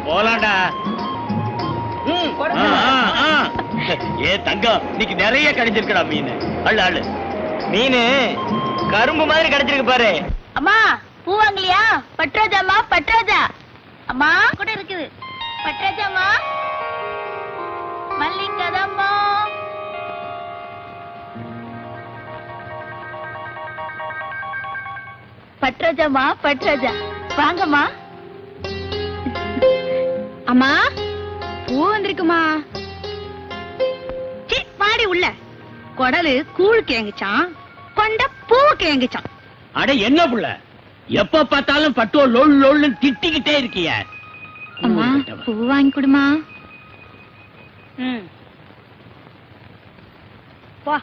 போலாண்டா. ஏ தங்கம், இன்னைக்கு நிறைய கிடைச்சிருக்கடா மீன். அள்ளு அள்ளு. மீன் கரும்பு மாதிரி கிடைச்சிருக்கு பாரு. அம்மா பூ வாங்கலையா? பட்ராஜாமா பட்ராஜா. அம்மா கூட இருக்குது. பட்ராஜாமா மல்லிகதம்மா. பட்ராஜாமா பட்ராஜா வாங்கம்மா. அம்மா பூ வந்திருக்குமா? பாடி உள்ள கொடலு கூழ் கேங்குச்சான், கொண்ட பூ கேங்குச்சான். அட என்ன புள்ள, எப்ப பார்த்தாலும் பட்டோ லோல் லோல்னு திட்டிக்கிட்டே இருக்கிய. அம்மா பூ வாங்கி கொடுமா. போ.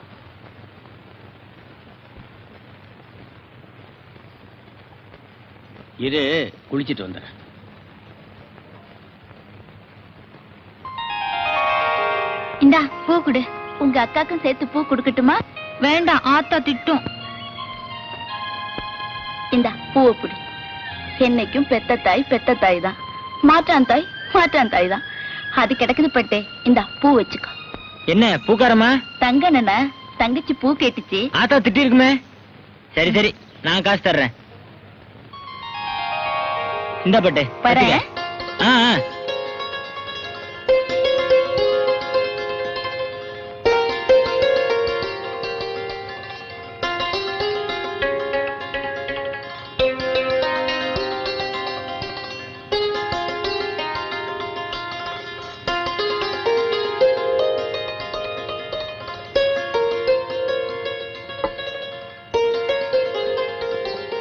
இரு, குளிச்சிட்டு வந்துடுறேன். இந்தா பூ குடு. உங்க அக்காக்கும் சேர்த்து பூ கொடுக்கட்டுமா? வேண்டாம், ஆத்தா திட்டும். இந்தா பூவை குடு. என்னைக்கும் பெத்த தாய் தான், மாற்றான் தாய் தான். அது கிடக்குது பட்டே. இந்தா பூ வச்சுக்கோ. என்ன பூக்காரமா? தங்கண்ண தங்கச்சி பூ கேட்டுச்சு. ஆத்தா திட்டி இருக்குமே. சரி சரி, நான் காசு தர்றேன். இந்த பட்டே வரேன்.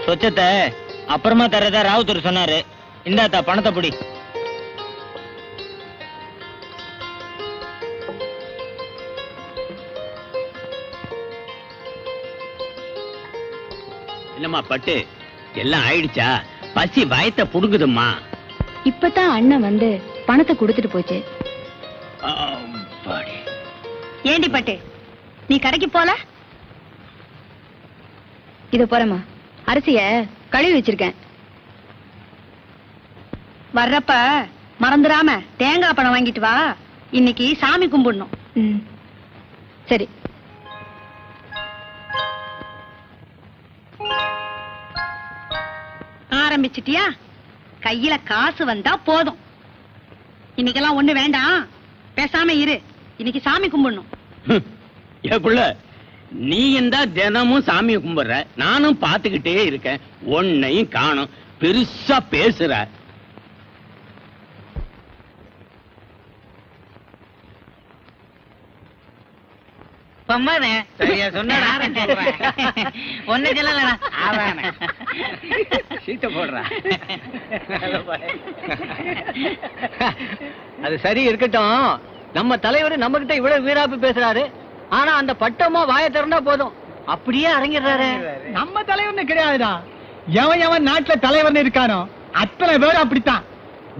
சொச்சத்தை அப்புறமா தரதா ராவுத்தர் சொன்னாரு. இந்தாத்தா பணத்தை புடி. என்னம்மா பட்டு எல்லாம் ஆயிடுச்சா? பசி வயத்தை புடுங்குதும்மா. இப்பதான் அண்ணன் வந்து பணத்தை கொடுத்துட்டு போச்சு. ஏண்டி பட்டு நீ கடைக்கு போல? இத போறமா அரிசிய கழுவி வச்சிருக்கேன். வர்றப்ப மறந்துடாம தேங்காய் பழம் வாங்கிட்டு வா. இன்னைக்கு சாமி கும்பிடணும். சரி. ஆரம்பிச்சிட்டியா? கையில காசு வந்தா போதும். இன்னைக்கெல்லாம் ஒண்ணு வேண்டாம், பேசாம இரு. இன்னைக்கு சாமி கும்பிடணும். ஏப்புள்ள, நீ இந்த தினமும் சாமி கும்பிடுற, நானும் பாத்துக்கிட்டே இருக்கேன். ஒன்னையும் காணும். பெருசா பேசுற. அது சரி இருக்கட்டும். நம்ம தலைவர் நம்ம கிட்ட இவ்வளவு வீராப்பு பேசுறாரு. ஆனா அந்த பட்டமா வாயை திறந்தா போதும், அப்படியே அரங்கிடுறாரு. நம்ம தலைவர்னு கிடையாதுடா. எவன் எவன் நாட்டுல தலைவர்னு இருக்கானோ அத்தனை பேர் அப்படித்தான்.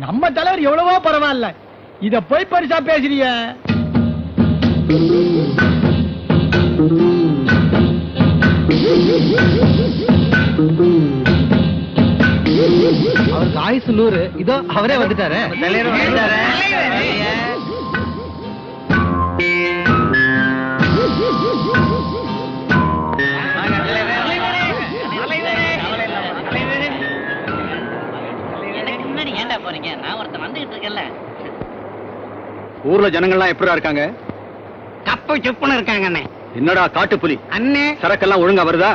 நம்ம தலைவர் எவ்வளவோ பரவாயில்ல, இத போய் பரிசா பேசுறிய. அவருக்கு ஆயுசு 100. இதோ அவரே வந்துட்டாரு. ஊர்ல ஜனங்கள்லாம் எப்படா இருக்காங்க? கப்பு சுப்புன்னு இருக்காங்க. என்னடா காட்டு புலி அண்ணே, சரக்கெல்லாம் ஒழுங்கா வருதா?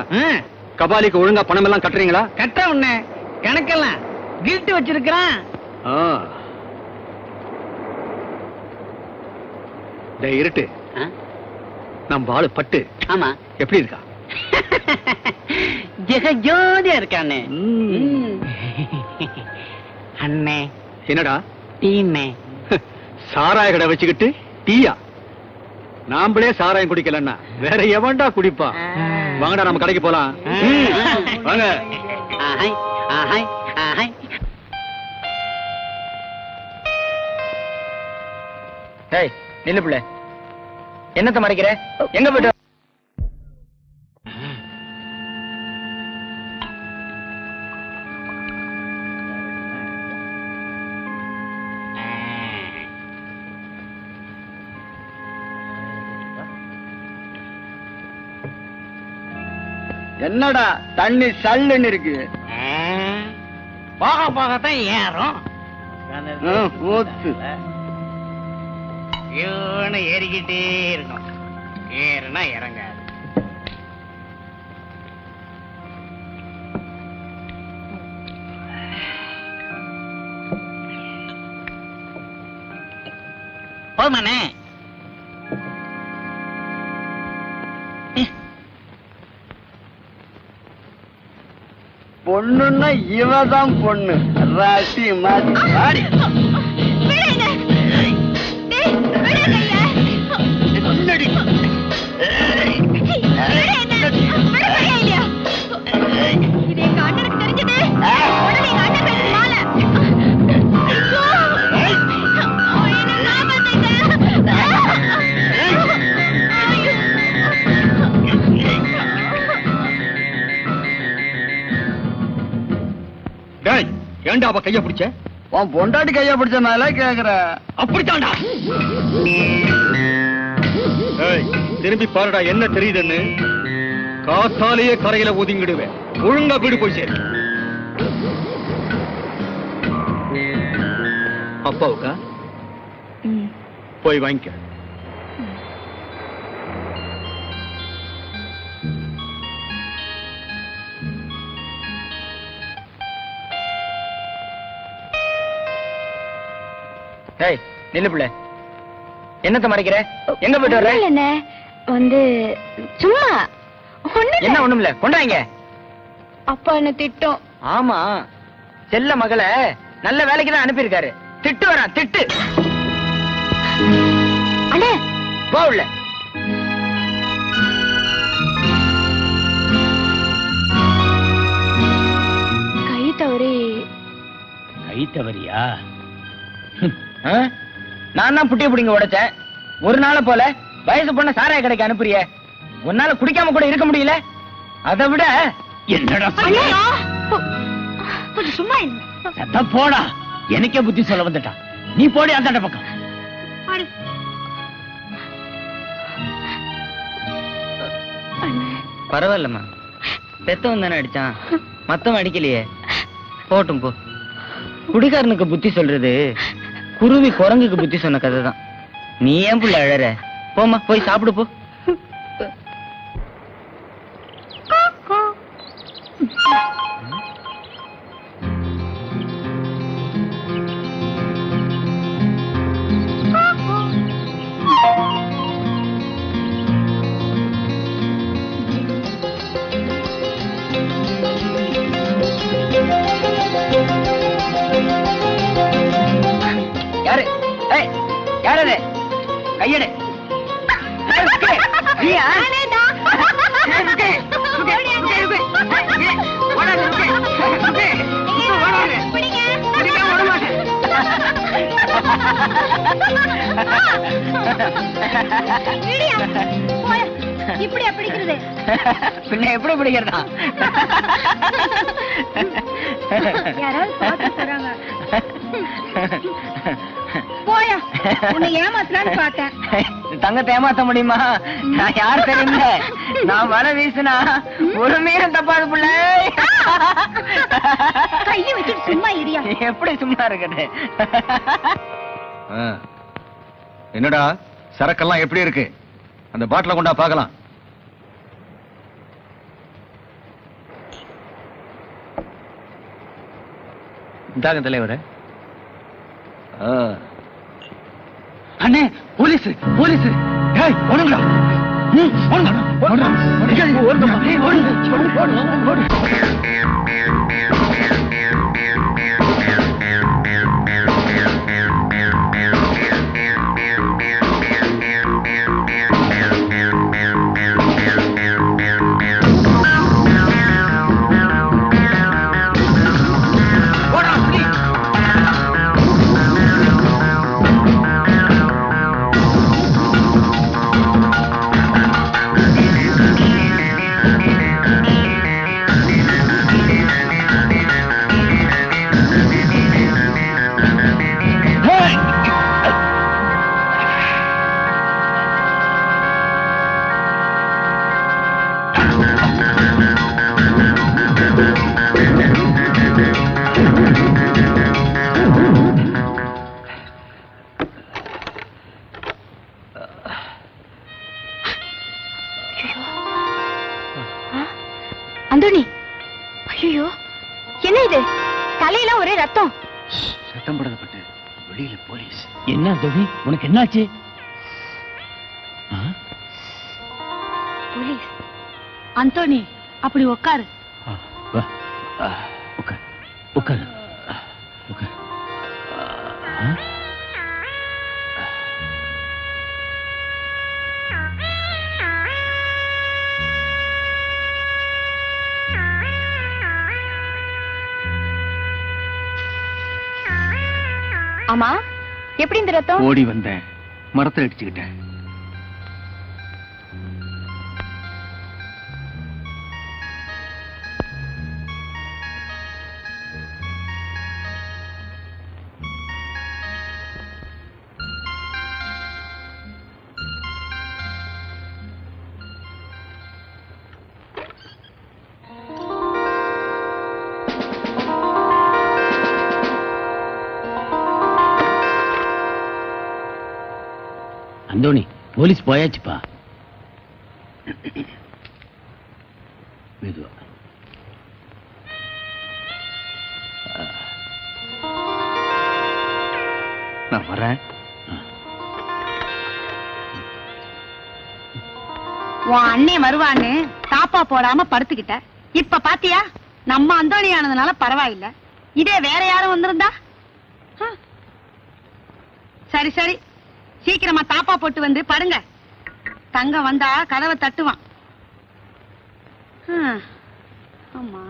கபாலிக்கு ஒழுங்கா பணம் எல்லாம் கட்டுறீங்களா? கட்ட உன்ன கணக்கெல்லாம் கில்ட்டு வச்சிருக்கான். இருட்டு நம்ம ஆளு பட்டு. ஆமா, எப்படி இருக்கா? ஜெகஜோதியா இருக்கானே. அண்ணே, என்னடா டீனே? சாராய கடை வச்சுக்கிட்டு டீயா? நாமளே சாராயம் குடிக்கலன்னா வேற எவன்டா குடிப்பா? வாங்கடா நம்ம கடைக்கு போலாம். வாங்க. நில்லு பிள்ளை, என்னத்த மறைக்கிற? எங்க போயிட்டு? என்னடா தண்ணி சல்லுன்னு இருக்கு? போக போகத்தான் ஏறும். ஏறிக்கிட்டே இருக்கும். ஏறுனா இறங்காது. போமானே. பொண்ணுன்னா இவதான் பொண்ணு. ராசி மாடி ஏண்டா அவ கைய பிடிச்ச? உன் பொண்டாட்டி கைய பிடிச்ச மேல கேக்குற. அப்படித்தான்டா. திரும்பி பாருடா என்ன தெரியுதுன்னு. காத்தாலேயே கரையில ஒதுங்கிடுவேன். ஒழுங்கா வீடு போய் சேரு. அப்பாவுக்கா? போய் வாங்கிக்க. நில்லு பிள்ளை, என்னத்த மறைக்கிற? எங்க போயிட்டு வர? வந்து சும்மா என்ன ஒண்ணும் இல்ல, கொண்டாங்க. அப்பா என்ன திட்டம். ஆமா, செல்ல மகளை நல்ல வேலைக்கு தான் அனுப்பியிருக்காரு. திட்டு வரான், திட்டு. அண்ணே போ உள்ள. தவறியா? நான் தான் புட்டிய புடிங்க உடைச்சேன். ஒரு நாள போல வயசு பொண்ண சாராய கடைக்கு அனுப்புறிய, உன்னால குடிக்காம கூட இருக்க முடியல. அதை விட என்னடா கொஞ்சம் சும்மா இல்ல. சத்தம் போடா. எனக்கே புத்தி சொல்ல வந்துட்டான். நீ போடி அந்த பக்கம். பரவாயில்லம்மா, பெத்தவன் தானே அடிச்சான், மத்தவன் அடிக்கலையே. போட்டும் போ. குடிகாரனுக்கு புத்தி சொல்றது குருவி குரங்குக்கு புத்தி சொன்ன கதை தான். நீ ஏன் புள்ள அழற? போமா, போய் சாப்பிடு போ. யாரு? யாரு? கையெடு. இப்படியா பிடிக்கிறது? பின்ன எப்படி பிடிக்கிறதா? யாராவது பார்த்து போறாங்க. போயா, உன்னை ஏமாத்தலான்னு பார்த்தேன். தங்கத்தை ஏமாத்த முடியுமா? நான் யார் தெரியுங்க? நான் வலை வீசினா ஒரு மீன் தப்பாது புள்ள. கையை வச்சுட்டு சும்மா இரியா. எப்படி சும்மா இருக்குது? என்னடா சரக்கெல்லாம் எப்படி இருக்கு? அந்த பாட்டில கொண்டா பார்க்கலாம். இந்தாங்க தலைவரே. அண்ணே, போலீஸ் போலீஸ். டேய் ஓடுங்கடா. ஓடுங்கடா. ஓடுங்கடா. ஓடுங்க. அந்தோணி, ஐயோ என்ன இது? தலையில ஒரே ரத்தம். சத்தம் படப்பட்டு வெளியில போலீஸ். என்ன தோனி, உனக்கு என்னாச்சு? போலீஸ். அந்தோணி, அப்படி உட்காரு. உட்கார் உட்கார் உட்கார். ஆமா, எப்படி இந்த ரத்தம்? ஓடி வந்தேன், மரத்தை அடிச்சுக்கிட்டேன். அந்தோணி, போலீஸ் போயாச்சுப்பா. மெதுவா. நான் வரேன். உன் அண்ணே வருவான்னு தாப்பா போடாம படுத்துக்கிட்ட. இப்ப பாத்தியா, நம்ம அந்தோணி ஆனதுனால பரவாயில்ல. இதே வேற யாரும் வந்திருந்தா? சரி சரி, சீக்கிரமா தாப்பா போட்டு வந்து படுங்க. தங்க வந்தா கதவை தட்டுவான். ஆமா,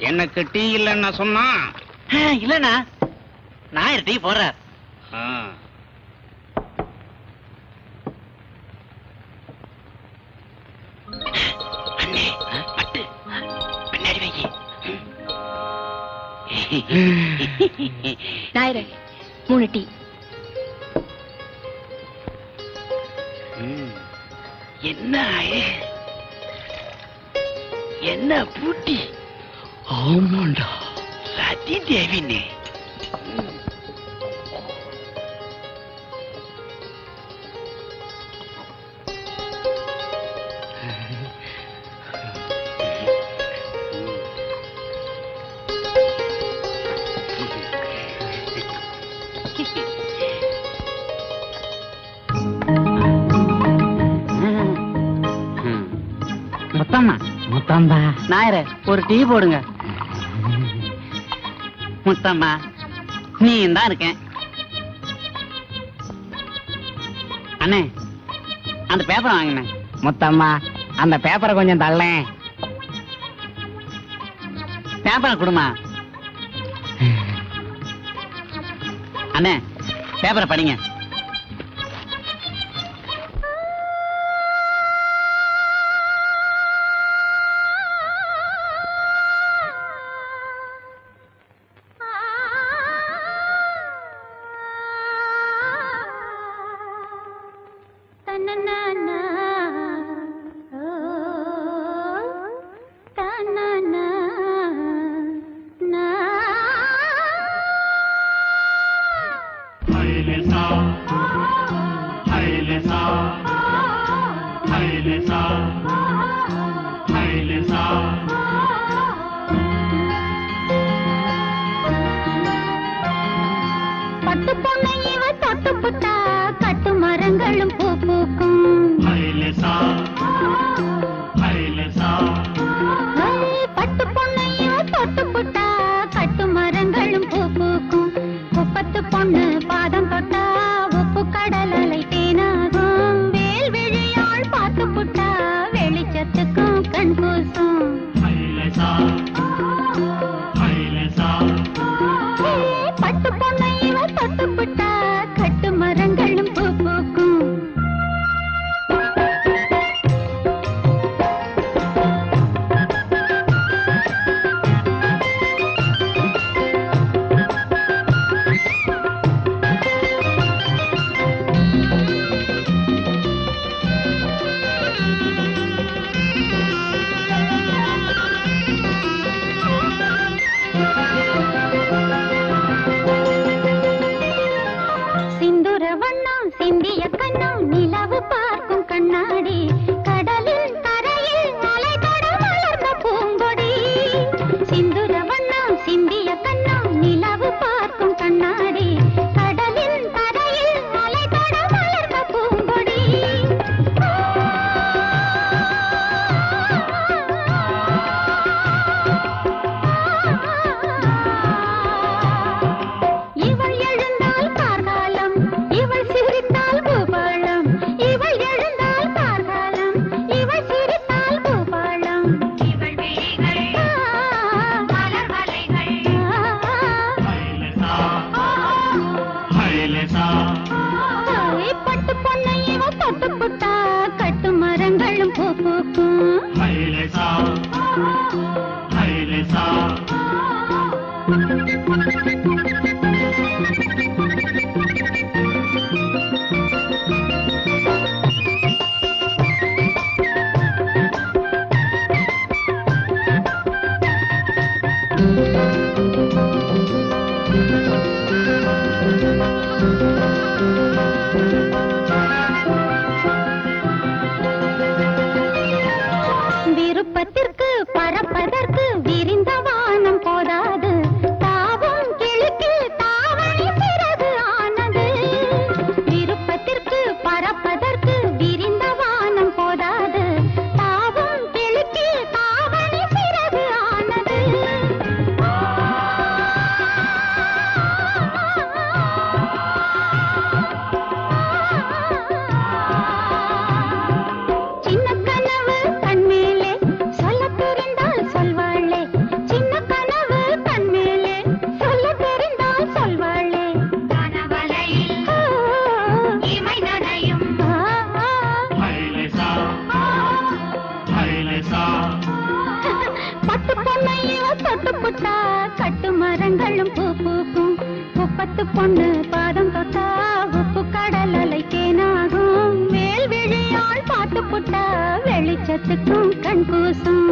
எனக்கு டீ இல்லைன்னா சொன்னா இல்லண்ணா நான் டீ போடுறார். பின்னாடி வை. நாயரே 3 டீ. என்ன என்ன பூட்டி? ஆமாண்டா சதி தேவினே. முத்தம்மா நாயரே ஒரு டீ போடுங்க. முத்தம்மா நீ தான் இருக்கேன். அண்ணே அந்த பேப்பரை வாங்கினேன். முத்தம்மா அந்த பேப்பரை கொஞ்சம் தள்ளேன். பேப்பரை கொடுமா. அண்ணே பேப்பரை படிங்க. திங்களும் பூ பூக்கும் உப்பத்து பொண்ணு பாதம் தொட்டா உப்பு கடல் அலைக்கேனாகும் மேல் விழியால் பார்த்து புட்டா வெளிச்சத்துக்கும் கண் பூசும்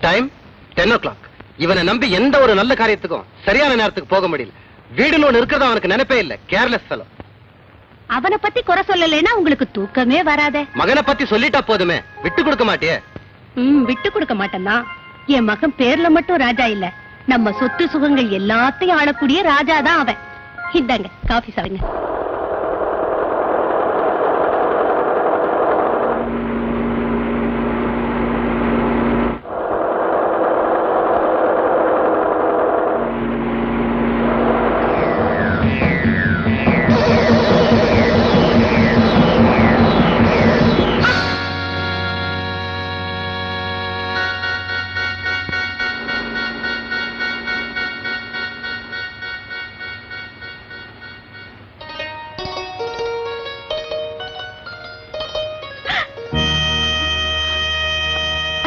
டைம் 10 o'clock. இவனை நம்பி எந்த ஒரு நல்ல காரியத்துக்கும் சரியான நேரத்துக்கு போக முடியல. வீடு லோன் இருக்கிறதா அவனுக்கு நினைப்பே இல்ல. Careless fellow. அவனை பத்தி குறை சொல்லலைன்னா உங்களுக்கு தூக்கமே வராதே. மகனை பத்தி சொல்லிட்டா போதுமே, விட்டு கொடுக்க மாட்டியே? விட்டு கொடுக்க மாட்டேன்னா என் மகன் பேர்ல மட்டும் ராஜா இல்ல, நம்ம சொத்து சுகங்கள் எல்லாத்தையும் ஆளக்கூடிய ராஜா தான் அவன். இந்தாங்க காஃபி சாப்பிடுங்க.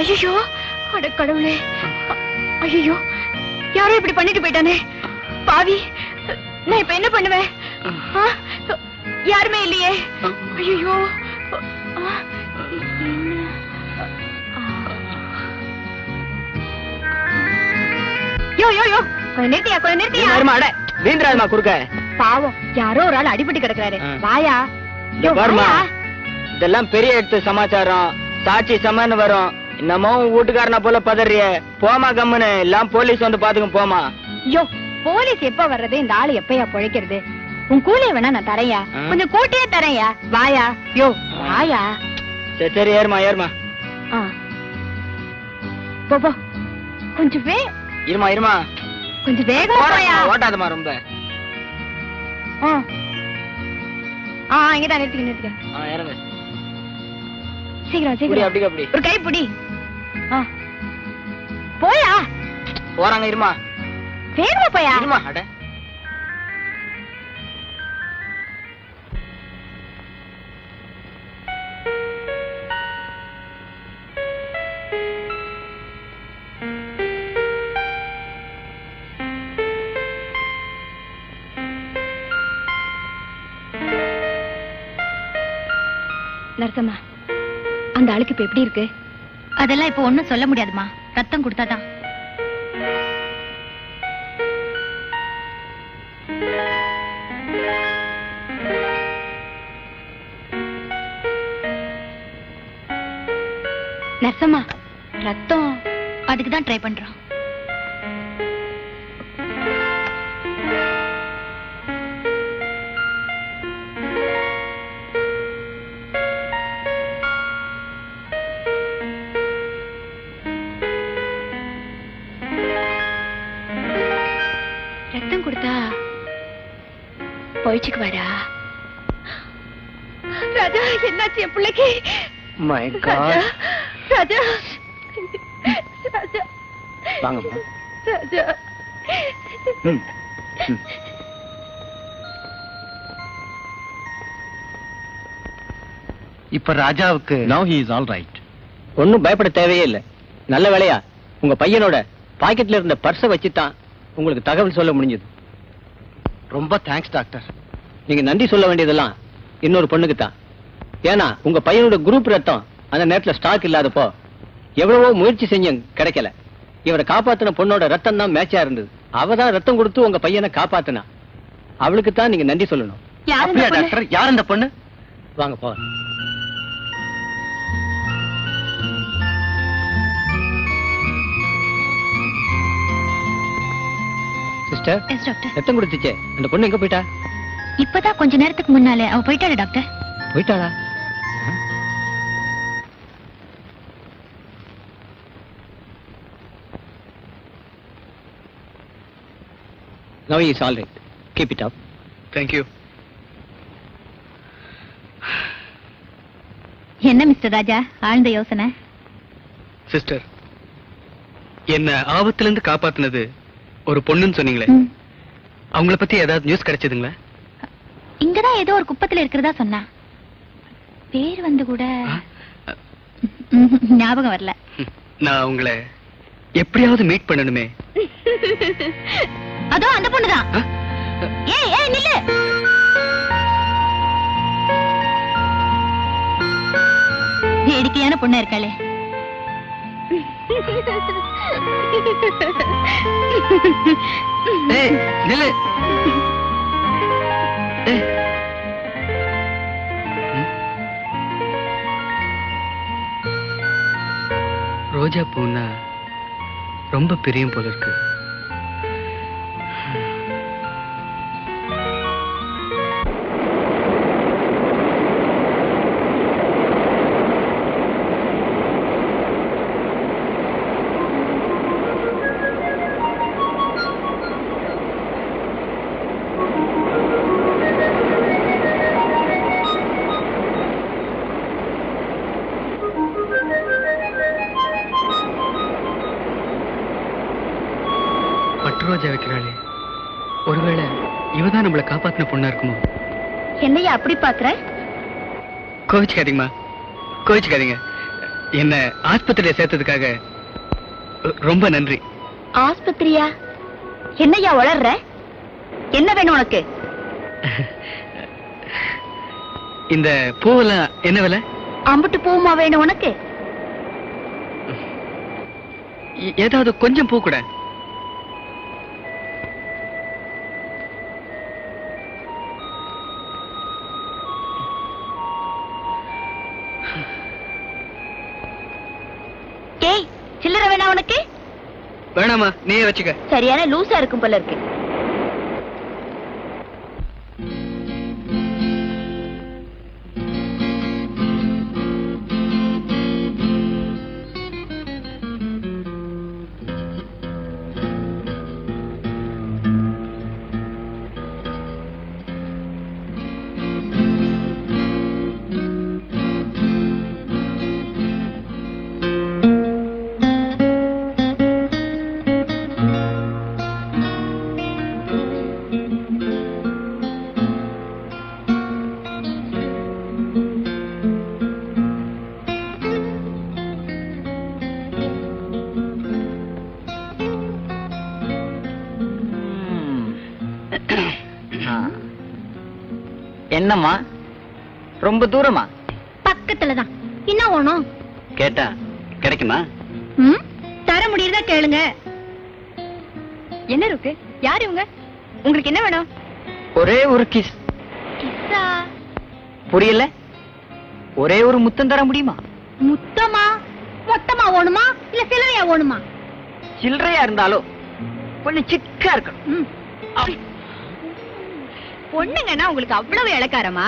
ஐயோ, அட கடவுளே! ஐயோ, யாரோ இப்படி பண்ணிட்டு போயிட்டானே, பாவி! நான் இப்ப என்ன பண்ணுவேன்? யாருமே இல்லையே. ஐயோ, யோ யோ யோ, கொஞ்சம் நிறுத்தியா, கொஞ்சம் நிறுத்தியா. வீந்திராஜமா குறுக்க. பாவம், யாரோ ஒரு ஆள் அடிபட்டு கிடக்குறாரு. வாயா. இதெல்லாம் பெரிய எடுத்து சமாச்சாரம், சாட்சி சமன்னு வரும். என்னமோ வீட்டுக்காரனா போல பதறிய. போமா கம்முன்னு, எல்லாம் போலீஸ் வந்து பாத்துக்கும் போமா. யோ, போலீஸ் எப்ப வர்றது? இந்த ஆளு எப்பயா பொழைக்கிறது? உன் கூலிய வேணா நான் தரையா, கொஞ்சம் கூட்டியே தரையா. வாயா. யோ வாயா. சரி சரி, ஏறுமா ஏறுமா. போ கொஞ்சம் இருமா இருமா, கொஞ்சம் வேகமா போயா. ஓட்டாதமா ரொம்ப. இங்கதான் நிறுத்திக்க. இறங்க. சீக்கிரம் சீக்கிரம். அப்படி அப்படி ஒரு கை புடி. போயா. போறாங்க, இருமா. வேகமா போயா. இருமா. அட நரசம்மா, அந்த ஆளுக்கு இப்ப எப்படி இருக்கு? அதெல்லாம் இப்ப ஒண்ணும் சொல்ல முடியாதுமா, ரத்தம் கொடுத்தாதான். நரசம்மா, ரத்தம் அதுக்குதான் ட்ரை பண்றோம். ரத்தம் கொடுத்தா பொழிச்சுக்கு வரா. ராஜா, என்னாச்சு என் பிள்ளைக்கு? My God. ராஜா, ராஜா, வாங்கம்மா. ராஜா. இப்ப ராஜாவுக்கு Now he is all right. ஒன்னும் பயப்பட தேவையே இல்ல. நல்ல வேளையா உங்க பையனோட பாக்கெட்ல இருந்த பர்ஸ வச்சுதான் உங்களுக்கு தகவல் சொல்ல முடிஞ்சது. ரொம்ப தேங்க்ஸ் டாக்டர். நீங்க நன்றி சொல்ல வேண்டியதெல்லாம் இன்னொரு பொண்ணுக்கு தான். ஏன்னா உங்க பையனோட குரூப் ரத்தம் அந்த நேரத்துல ஸ்டாக் இல்லாதப்போ எவ்வளவோ முயற்சி செஞ்சும் கிடைக்கல. இவரை காப்பாத்தின பொண்ணோட ரத்தம் தான் மேட்சா இருந்தது. அவதான் ரத்தம் கொடுத்து உங்க பையனை காப்பாத்தினா. அவளுக்கு தான் நீங்க நன்றி சொல்லணும். அப்படியா டாக்டர்? யார் அந்த பொண்ணு? வாங்க போ. Sister, yes doctor. ரத்தம் கொடுத்துச்சே அந்த பொண்ணு எங்க போயிட்டா? இப்பதான் கொஞ்ச நேரத்துக்கு முன்னாலே அவ போயிட்டாளே டாக்டர். போயிட்டாளா? Now he is all right. Keep it up. Thank you. என்ன மிஸ்டர் ராஜா ஆழ்ந்த யோசனை? சிஸ்டர், என்ன ஆபத்துல இருந்து காப்பாத்துனது ஒரு பொண்ணுன்னு சொன்னீங்களே, அவங்கள பத்தி ஏதாவது நியூஸ் கிடைச்சதுங்களா? இங்கதான் ஏதோ ஒரு குப்பத்துல இருக்கிறதா சொன்னா. பேர் வந்து கூட ஞாபகம் வரல. நான் உங்களை எப்படியாவது மீட் பண்ணணுமே. அதோ அந்த பொண்ணுதான். ஏய் ஏய் நில்லு. வேடிக்கையான பொண்ணா இருக்காளே. ஏய் நில்லு. ரோஜா பூன்னா ரொம்ப பிரியம் போல இருக்கு. ரோஜா வைக்கிறாளே, ஒருவேளை இவதான் நம்மளை காப்பாத்தின பொண்ணா இருக்குமோ? என்னையா அப்படி பாக்குற? கோவிச்சுக்காதீங்கம்மா, கோவிச்சுக்காதீங்க. என்ன ஆஸ்பத்திரியில சேர்த்ததுக்காக ரொம்ப நன்றி. ஆஸ்பத்திரியா? என்னையா வளர்ற? என்ன வேணும் உனக்கு? இந்த பூவெல்லாம் என்ன விலை? அம்புட்டு பூமா வேணும் உனக்கு? ஏதாவது கொஞ்சம் பூ கூட. சில்லற வேணா உனக்கு? வேணாமா, நீயே வச்சுக்க. சரியான லூசா இருக்கும் போல இருக்கு. என்னம்மா, ரொம்ப தூரமா? பக்கத்துலதான். என்ன வேணும்? கேட்டா கிடைக்குமா? தர முடியறதா கேளுங்க. என்ன இருக்கு? யாரு இவங்க? உங்களுக்கு என்ன வேணும்? ஒரே ஒரு கிஸ். கிஸ்ஸா? புரியல? ஒரே ஒரு முத்தம் தர முடியுமா? முத்தமா? மொத்தமா வேணுமா இல்ல சில்லறையா வேணுமா? சில்லறையா இருந்தாலும் கொஞ்சம் சிக்கா இருக்கணும். பொண்ணுங்கன்னா உங்களுக்கு அவ்வளவு இளக்காரமா?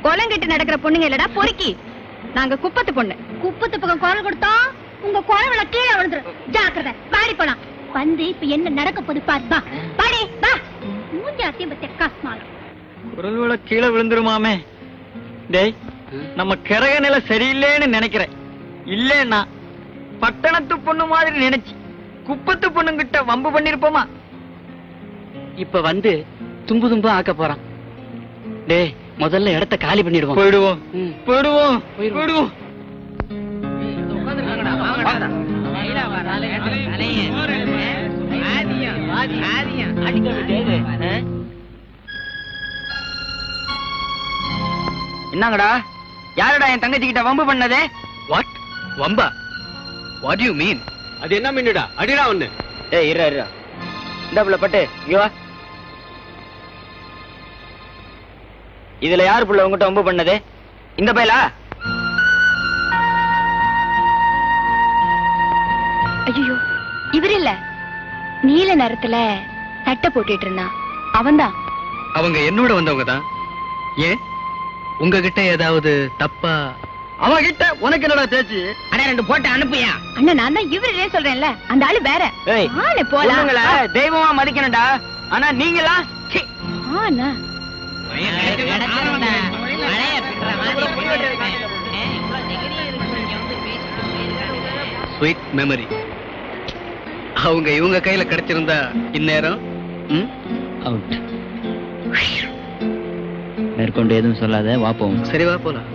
கொலங்கிட்டு நடக்கிற பொண்ணுங்க இல்லடா பொறுக்கி. நாங்க குப்பத்து பொண்ணு. குப்பத்து பக்கம் குரல் கொடுத்தோம் உங்க குரவள கீழே விழுந்துரும். ஜாக்கிரதை. பாடி போலாம். வந்து இப்ப என்ன நடக்க போது பாரு. பா பாடி பா. மூஞ்சி அத்தியம் பத்திய காஸ்மாலம். குரல் வள கீழே விழுந்துருமாமே. டேய், நம்ம கிரக நிலை சரியில்லைன்னு நினைக்கிறேன். இல்லன்னா பட்டணத்து பொண்ணு மாதிரி நினைச்சு குப்பத்து பொண்ணுங்கிட்ட வம்பு பண்ணிருப்போமா? இப்ப வந்து தும்பு தும்பா ஆக்க போறான். டேய், முதல்ல இடத்த காலி பண்ணிடுவோம். போயிடுவோம் போயிடுவோம் போயிடுவோம். என்னங்கடா, யாரடா என் தங்கச்சி கிட்ட வம்பு பண்ணதே? What? Lanba? What you mean? அது என்ன மின்னுடா? அடிடா ஒண்ணு. ஏய் இருடா இருடா. இந்த புள்ள பட்டு இங்க வா. இதுல யாரு புள்ள உங்ககிட்ட வம்பு பண்ணது? இந்த பையலா? ஐயோ, இவர் இல்ல. நீல நேரத்துல சட்டை போட்டுட்டு இருந்தான். அவன்தான். அவங்க என்னோட வந்தவங்க தான். ஏன் உங்ககிட்ட ஏதாவது தப்பா? அவகிட்ட உனக்கு என்னடா பேச்சு? அண்ணா 2 போட்டு அனுப்புயா. அண்ணா நான் தான் இவரே சொல்றேன்ல, அந்த ஆளு வேற. ஏய், ஆளு போலாம். பொண்ணுங்கள தெய்வமா மதிக்கணும்டா. ஆனா நீங்களா சீ. ஆனா ஸ்வீட் மெமரி. அவங்க இவங்க கையில கிடைச்சிருந்தா இந்நேரம் அவுட். மேற்கொண்டு எதுவும் சொல்லாத, வா போவோம். சரி வா போலாம்.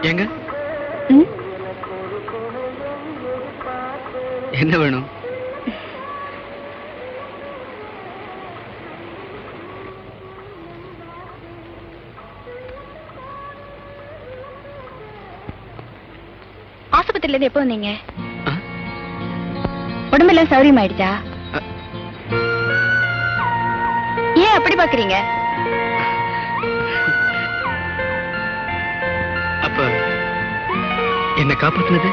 எங்க என்ன வேணும்? ஆஸ்பத்திரியில இருந்து எப்போ வந்தீங்க? உடம்பெல்லாம் சௌரியம் ஆயிடுச்சா? ஏன் அப்படி பாக்குறீங்க? அப்ப என்ன காப்பாத்துனது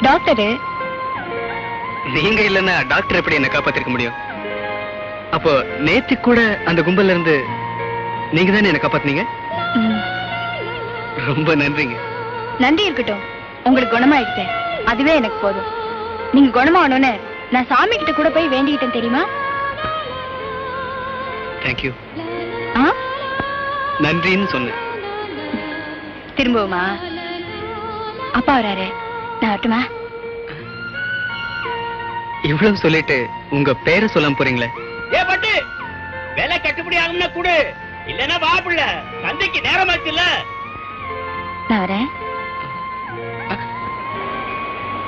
டாக்டரு. நீங்க இல்லன்னா டாக்டர் எப்படி என்ன காப்பாத்திருக்க முடியும்? அப்போ நேத்து கூட அந்த கும்பல்ல இருந்து நீங்க தானே என்ன காப்பாத்துனீங்க. ரொம்ப நன்றிங்க. நன்றி இருக்கட்டும், உங்களுக்கு குணமாயிடுச்சேன், அதுவே எனக்கு போதும். நீங்க குணமாகணும்னு நான் சாமி கிட்ட கூட போய் வேண்டிக்கிட்டேன் தெரியுமா? தேங்க்யூ. ஆ? நன்றின்னு சொன்னேன். திரும்பவுமா? அப்பா வராரு, நான் வரட்டுமா? இவ்வளவு சொல்லிட்டு உங்க பேரை சொல்லாம போறீங்களே. ஏ பட்டு, வேலை கட்டுப்படி ஆகும்னா கூடு, இல்லன்னா வா புள்ள, சந்தைக்கு நேரம் ஆச்சுல்ல. நான் வரேன்.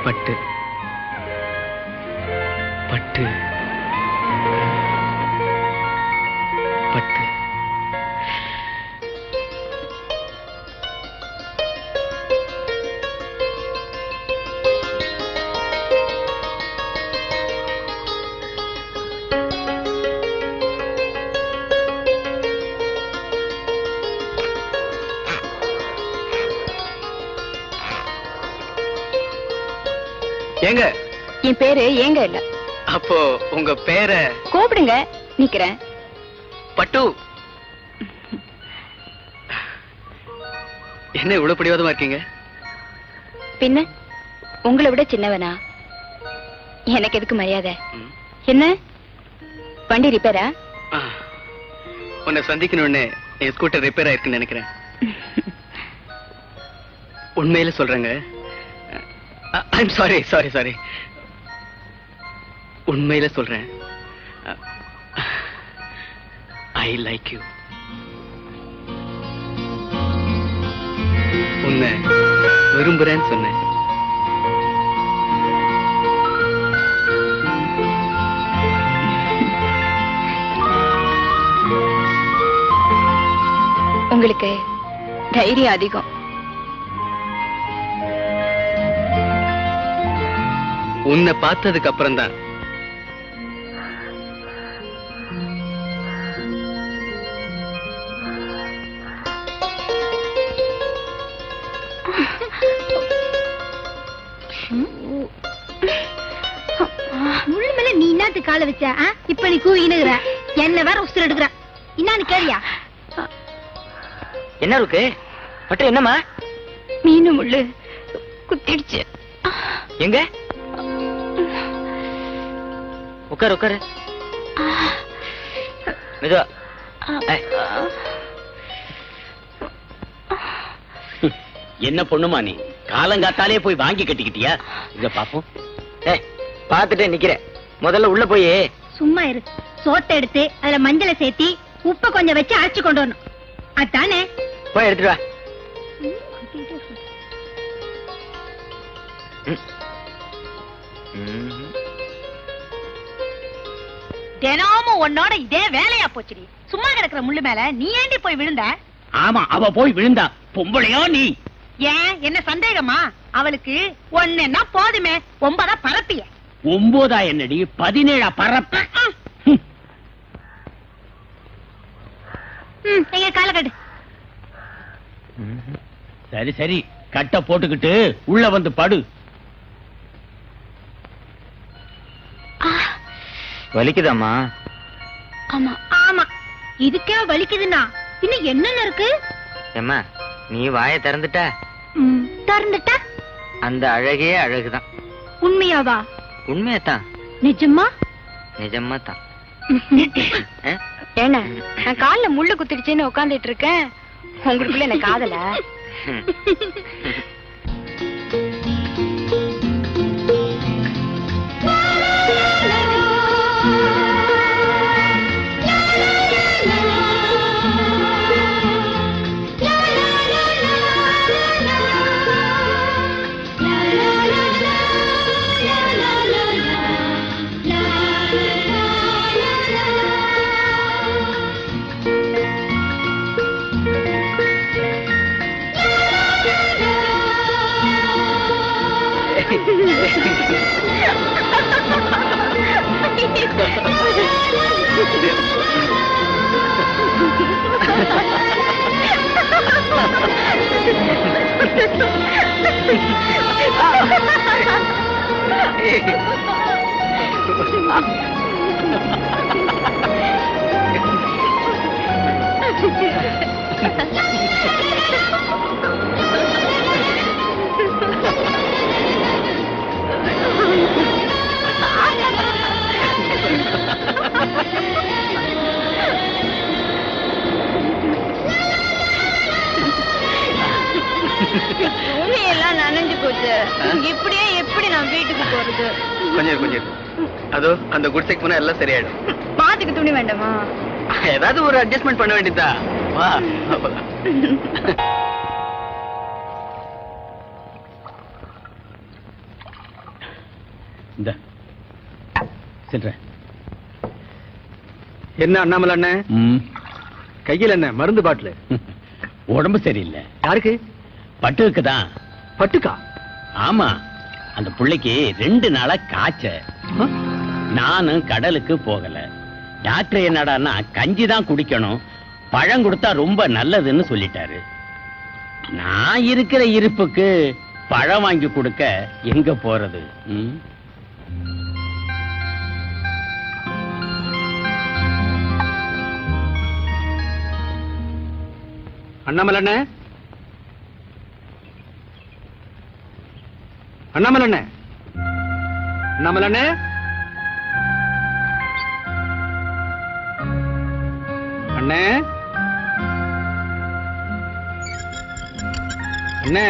பட்டு பட்டு பட்டு. ஏங்க, என் பேரு ஏங்க இல்ல. அப்போ உங்க பேரை கூப்பிடுங்க, நிக்கிறேன். பட்டு. என்ன இவ்வளவு பிடிவாதமா இருக்கீங்க? பின்ன உங்களை விட சின்னவனா? எனக்கு எதுக்கு மரியாதை? என்ன வண்டி ரிப்பேரா? உன்னை சந்திக்கணும்னு என் ஸ்கூட்டர் ரிப்பேர் ஆயிருக்குன்னு நினைக்கிறேன். உண்மையில சொல்றேங்க. I'm sorry sorry sorry. உண்மையில சொல்றேன். I like you. உன்னை விரும்புறேன்னு சொன்னேன். உங்களுக்கு தைரியம் அதிகம். உன்னை பார்த்ததுக்கு அப்புறம் தான் முள்ளு மேல நீ என்னத்து கால வச்ச? இப்ப நீ கூவினுகிற, என்ன வேற உசுர் எடுக்கிற. என்னன்னு கேரியா? என்ன இருக்கு பட்டு? என்னம்மா? மீனு முள்ளு குத்திடுச்சு. எங்க? உட்காரு உட்காரு. மெதுவா. என்ன பொண்ணுமா நீ? காலங்காத்தாலே போய் வாங்கி கட்டிக்கிட்டியா? இங்க பாப்போம். பாத்துட்டே நிக்கிறேன். முதல்ல உள்ள போய் சும்மா இரு. சோத்தை எடுத்து அதுல மஞ்சளை சேர்த்தி உப்ப கொஞ்சம் வச்சு அரைச்சு கொண்டு வரணும். அதானே? போய் எடுத்துட்டு வா. தினமும் உன்னோட இதே வேலையா போச்சுடி. சும்மா கிடக்குற முள்ளு மேல நீ ஏண்டி போய் விழுந்த? ஆமா, அவ போய் விழுந்தா. பொம்பளையா நீ? ஏன் என்ன சந்தேகமா? அவளுக்கு ஒண்ணுன்னா போதுமே, 9 பரப்பிய. 9 என்னடி 17 பரப்ப. நீங்க கால கட்டு. சரி சரி, கட்ட போட்டுக்கிட்டு உள்ள வந்து படு. வலிக்குதாம்மா? ஆமா. ஆமா, இதுக்கே வலிக்குதுன்னா இன்னும் என்னென்ன இருக்கு? ஏம்மா, நீ வாயை திறந்துட்ட, திறந்துட்டா அந்த அழகே அழகுதான். உண்மையாவா? உண்மையாத்தான். நிஜமா? நிஜமா தான். என்ன, நான் கால்ல முள்ளு குத்திடுச்சுன்னு உட்காந்துட்டு இருக்கேன், உங்களுக்குள்ள என்ன காதல? எல்லாம் நனைஞ்சு போச்சு. இப்படியே எப்படி நான் வீட்டுக்கு போறது? கொஞ்சம் அதோ அந்த குடிசைக்கு போனா எல்லாம் சரியாயிடும். பாத்துக்கு துணி வேண்டாமா? ஏதாவது ஒரு அட்ஜஸ்ட்மெண்ட் பண்ண வேண்டியதா? வா. இந்த சில்ற. என்ன அண்ணாமலை அண்ணன் கையில் என்ன மருந்து பாட்டில்? உடம்பு சரியில்லை. யாருக்கு? பட்டுக்கு தான். பட்டுக்கா? ஆமா, அந்த புள்ளைக்கு 2 நாளா காய்ச்ச. நானும் கடலுக்கு போகல. டாக்டர் என்னடான்னா கஞ்சி தான் குடிக்கணும், பழம் கொடுத்தா ரொம்ப நல்லதுன்னு சொல்லிட்டாரு. நான் இருக்கிற இருப்புக்கு பழம் வாங்கி கொடுக்க எங்க போறது? அண்ணாமலை அண்ணன், அண்ணாமலை அண்ணன், அண்ணாமலை அண்ணன், அண்ணே அண்ணே,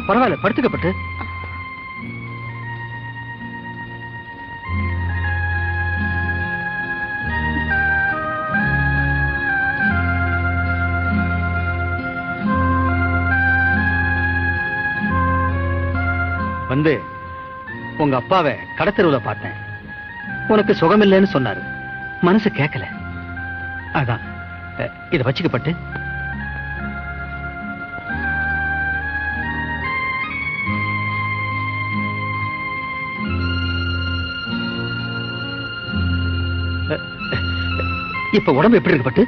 பரவாயில்ல, படுத்துக்கப்பட்டு. வந்து உங்க அப்பாவை கடத்தெருவுல பார்த்தேன். உனக்கு சுகமில்லைன்னு சொன்னாரு, மனசு கேட்கல. அதான் இத வச்சுக்கப்பட்டு. இப்ப உடம்பு எப்படி இருக்கு பட்டு?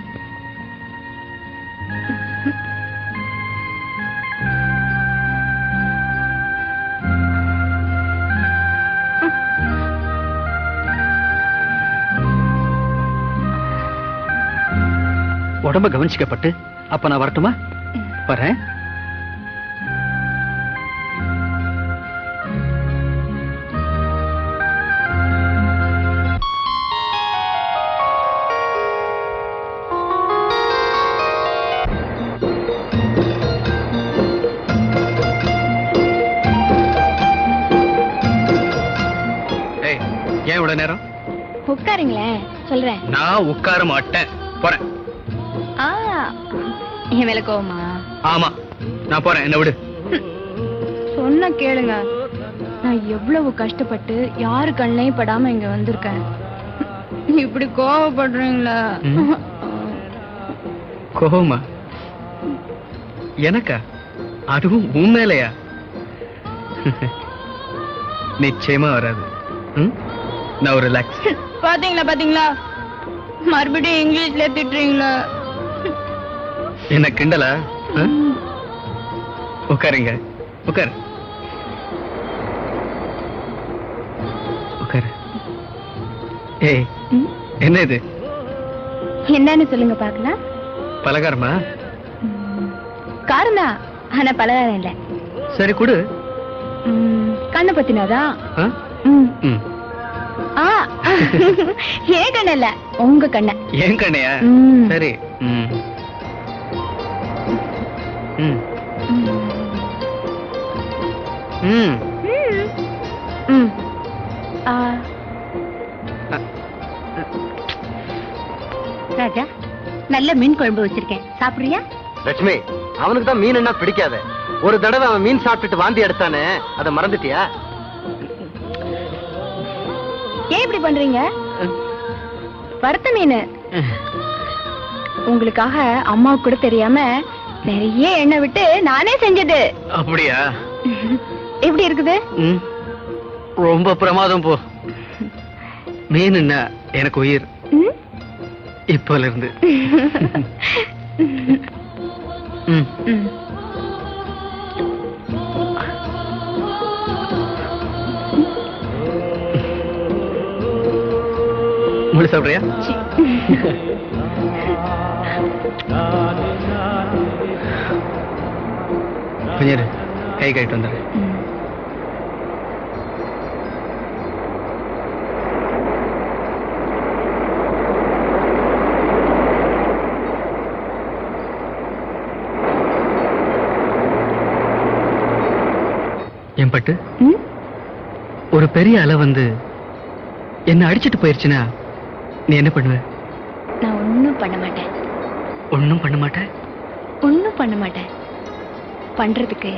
உடம்ப கவனிச்சுக்கப்பட்டு. அப்ப நான் வரட்டுமா? வரேன். ஏன் இவ்வளவு நேரம்? உட்காருங்களேன், சொல்றேன். நான் உட்கார மாட்டேன், போறேன். என் மேல கோவமா? ஆமா, நான் போறேன், என்ன விடு. சொன்ன கேளுங்க, நான் எவ்வளவு கஷ்டப்பட்டு யாரு கண்ணையும் படாம இங்க வந்திருக்கேன். இப்படி கோவப்படுறீங்களா? கோவமா? எனக்கா? அதுவும் உன் மேலையா? நிச்சயமா வராது. நான் ஒரு ரிலாக்ஸ். பாத்தீங்களா பாத்தீங்களா, மறுபடியும் இங்கிலீஷ்ல திட்டுறீங்களா? என்ன கிண்டலா? உட்காருங்க, உட்காரு, உட்காரு. ஏய், என்ன இது? என்னன்னு சொல்லுங்க பாக்கலாம். பலகாரமா? காரணா, ஆனா பலகாரம் இல்ல. சரி கொடு. கண்ணை பத்தினாதான். ஏன் கண்ண இல்ல, உங்க கண்ண. ஏன் கண்ணையா? சரி. ராஜா, நல்ல மீன் குழம்பு வச்சிருக்கேன், சாப்பிடுறியா? லட்சுமி, அவனுக்கு தான் மீன் என்ன பிடிக்காத. ஒரு தடவை அவன் மீன் சாப்பிட்டுட்டு வாந்தி எடுத்தானே, அதை மறந்துட்டியா? ஏன் இப்படி பண்றீங்க? வறுத்த மீன் உங்களுக்காக அம்மாவுக்கு கூட தெரியாம நிறைய எண்ணெய் விட்டு நானே செஞ்சது. அப்படியா? எப்படி இருக்குது? ரொம்ப பிரமாதம் போ. மீன் என்ன எனக்கு உயிர் இப்போல இருந்து. முழு சாப்பிடுறியா? கொஞ்சம் கை கழிட்டு வந்துடுறேன். என் பட்டு, ஒரு பெரிய அலை வந்து என்ன அடிச்சிட்டு போயிருச்சுன்னா நீ என்ன பண்ணுவ? நான் ஒண்ணும் பண்ண மாட்டேன். ஒண்ணும் பண்ண மாட்டேன்? ஒண்ணும் பண்ண மாட்டேன். பண்றதுக்கு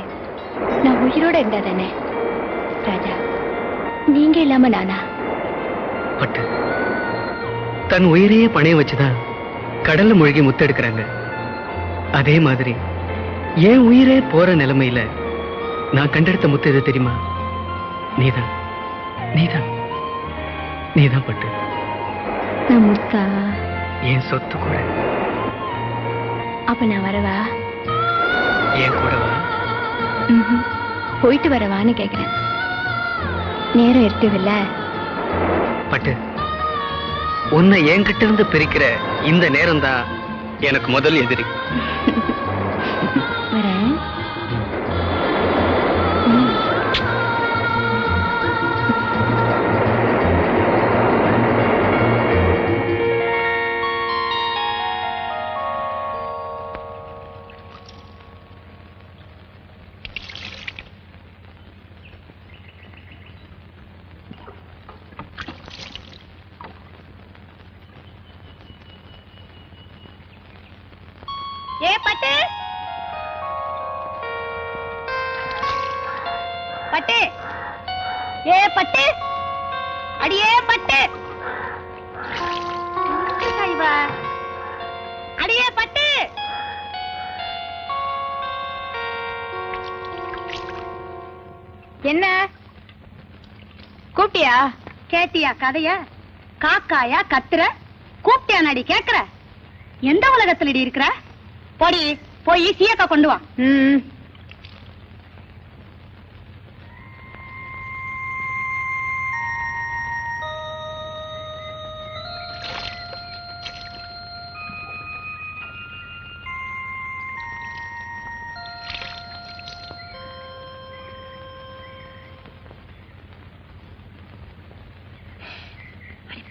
நான் உயிரோட இருந்தா தானே ராஜா. நீங்க இல்லாம நானா? பட்டு, தன் உயிரையே பணைய வச்சுதான் கடல்ல மூழ்கி முத்தெடுக்கிறாங்க. அதே மாதிரி என் உயிரே போற நிலைமையில நான் கண்டெடுத்த முத்து எது தெரியுமா? நீதான், நீதான், நீதான் பட்டு. நான் முத்தா? என் சொத்து கூட. அப்ப நான் வரவா? என் கூட வா. போயிட்டு வரவான்னு கேக்குறேன். நேரம் இருக்குதுல்ல? பட்டு, உன்னை என்கிட்ட இருந்து பிரிக்கிற இந்த நேரம் தான் எனக்கு முதல் எதிரி. வரேன். ஏ பட்டு, பட்டு, ஏ பட்டு, அடியே பட்டு, அடியே பட்டு. என்ன கூப்பிட்டியா? கேட்டியா கதைய? காக்காயா கத்துற? கூப்பிட்டியா நடி கேக்குற? எந்த உலகத்துல இடி இருக்கிற? போடி, போய் சீயக்கா கொண்டு வா.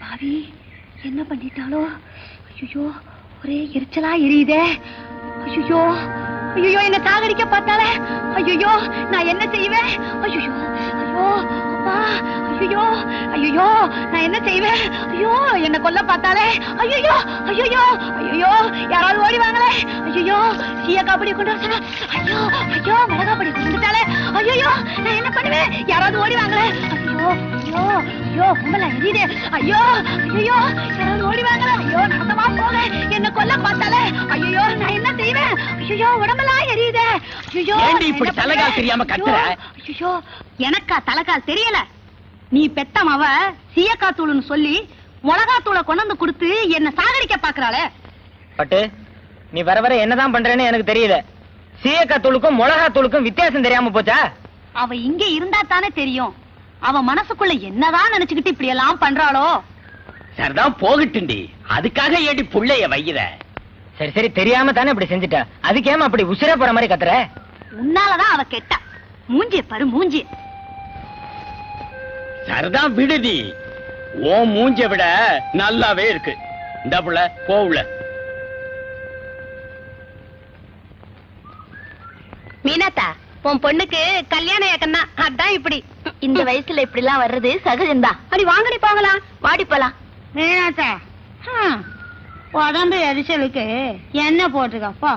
பாவி, என்ன பண்ணிட்டாலோ? ஐயோ, ஒரே எரிச்சலா எரியுதே. ஐயோ, ஐயோ, என்ன சாகடிக்க பார்த்தாலே. ஐயோ, நான் என்ன செய்வேன்? ஐயோ, ஐயோ, ஐயோ ஐயோ நான் என்ன செய்வேன்? ஐயோ என்ன கொல்ல பார்த்தாலே. ஐயோ ஐயோ ஐயோ யாராவது ஓடி வாங்களே. ஐயோ சீயக்காப்படி கொண்டு வர. ஐயோ ஐயோ மிளகாப்படி கொண்டுட்டாலே. ஐயோ நான் என்ன பண்ணுவேன்? யாராவது ஓடி வாங்களே. ஐயோ ஐயோ ஐயோ கும்பல எரியுதே. ஐயோ ஐயோ யாராவது ஓடி வாங்களே. ஐயோ நடந்தமா போக என்ன கொல்ல பார்த்தாலே. ஐயோ நான் என்ன செய்வேன்? ஐயோ உடம்பெல்லாம் எரியுதே. ஐயோ இப்படி தலைகால் தெரியாம கத்துற? ஐயோ எனக்கா தலைகால் தெரியல? நீ பெத்தமாவ சீயக்காத்தூள்னு சொல்லி மிளகாத்தூளை கொண்டு கொடுத்து என்ன சாகடிக்க பாக்குறாளே. பட்டு நீ வர வர என்னதான் பண்றேன்னு எனக்கு தெரியல. சீயக்காத்தூளுக்கும் மிளகாத்தூளுக்கும் வித்தியாசம் தெரியாம போச்சா? அவ இங்க இருந்தா தானே தெரியும். அவ மனசுக்குள்ள என்னதான் நினைச்சுக்கிட்டு இப்படி எல்லாம் பண்றாளோ. சரிதான் போகட்டுண்டி, அதுக்காக ஏடி புள்ளைய வைக்கிற? சரி சரி தெரியாம தானே இப்படி செஞ்சுட்டா. அதுக்கேமா அப்படி உசிர போற மாதிரி கத்துற? உன்னாலதான் அவ கெட்டா. மூஞ்சி பாரு மூஞ்சி. சரிதான் விடுதி, ஓ மூஞ்ச விட நல்லாவே இருக்கு. இந்த புள்ள போவுல. மீனாத்தா உன் பொண்ணுக்கு கல்யாண ஏக்கன்னா அதான் இப்படி. இந்த வயசுல இப்படி எல்லாம் வர்றது சகஜம்தான். அடி வாங்கடி போகலாம். வாடி போலாம். மீனாத்தா உடம்பு எரிச்சலுக்கு என்ன போட்டுக்கப்பா.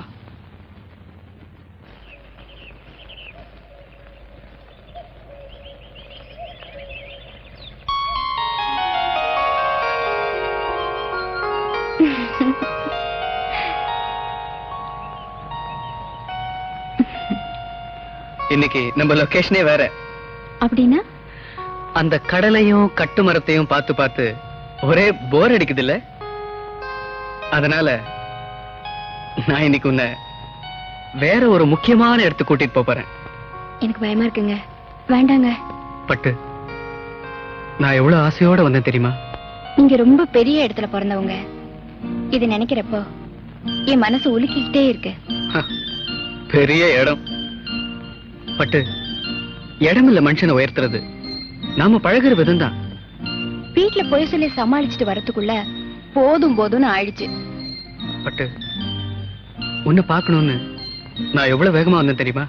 இன்னைக்கு நம்ம லொகேஷனே வேற. அப்படின்னா அந்த கடலையும் கட்டு மரத்தையும் பார்த்து பார்த்து ஒரே போர் அடிக்குது இல்ல? அதனால நான் இன்னைக்கு உன்னை வேற ஒரு முக்கியமான இடத்துக்கு கூட்டிட்டு போறேன். எனக்கு பயமா இருக்குங்க. வேண்டாங்க. பட்டு நான் எவ்வளவு ஆசையோட வந்தேன் தெரியுமா? நீங்க ரொம்ப பெரிய இடத்துல பிறந்தவங்க. இது நினைக்கிறப்போ என் மனசு உலுக்கிக்கிட்டே இருக்கு. பெரிய இடம் பட்டு, இடம் இல்ல மனுஷனை உயர்த்துறது. நாம பழகுற விதம் தான். வீட்டுல போய் சொல்லி சமாளிச்சுட்டு வரதுக்குள்ள போதும் போதும்னு ஆயிடுச்சு. பட்டு உன்னை பார்க்கணும்னு நான் எவ்வளவு வேகமா வந்தேன் தெரியுமா?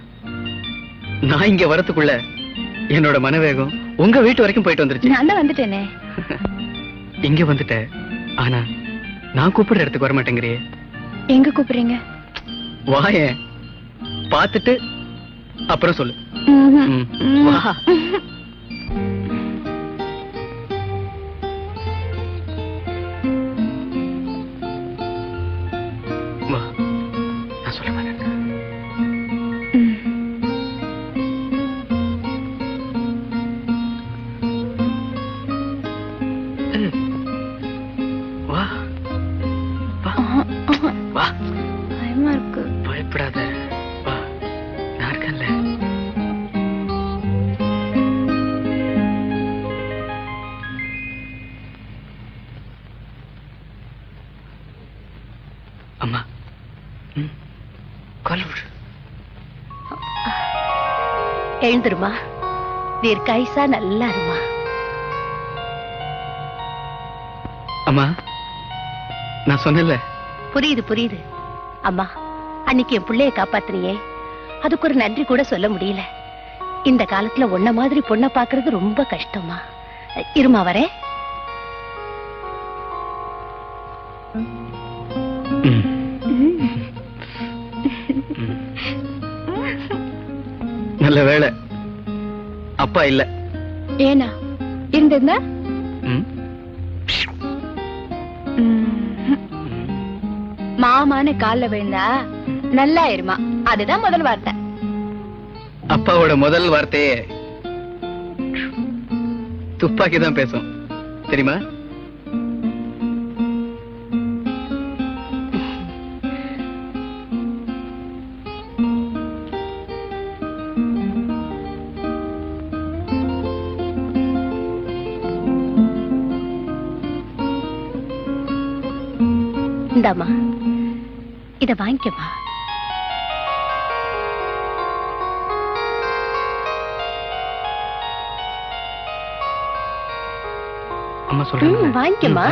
நான் இங்க வரதுக்குள்ள என்னோட மனவேகம் உங்க வீட்டு வரைக்கும் போயிட்டு வந்துருச்சு. நான் தான் வந்துட்டேனே. இங்க வந்துட்டேன், ஆனா நான் கூப்பிடுற இடத்துக்கு வர மாட்டேங்கிறியே. எங்க கூப்பிடுறீங்க? வாயேன், பார்த்துட்டு அப்புறம் சொல்லு. வா. வா, நான் சொல்ல மாட்டேன். வா வா வா. பயமா இருக்கு. பயப்படாத, வா, நான் இருக்கேன்ல. அம்மா கால் விடு. எழுந்துருமா, தீர்க்காயுசா நல்லா இருமா. அம்மா நான் சொன்னேன்ல. புரியுது புரியுது. அம்மா அன்னைக்கு என் பிள்ளைய காப்பாத்தினியே, அதுக்கு ஒரு நன்றி கூட சொல்ல முடியல. இந்த காலத்துல உன்ன மாதிரி பொண்ணை பாக்குறது ரொம்ப கஷ்டமா. இருமா வரேன். நல்ல வேளை அப்பா இல்ல. ஏனா இருந்திருந்தா? மாமான்னு கால்ல விழுந்தா நல்லா இருமா, அதுதான் முதல் வார்த்தை. அப்பாவோட முதல் வார்த்தையே துப்பாக்கி தான் பேசும் தெரியுமா? இந்தாமா, இத வாங்கிக்கமா. அம்மா சொல்றேன், வாங்கிக்கமா.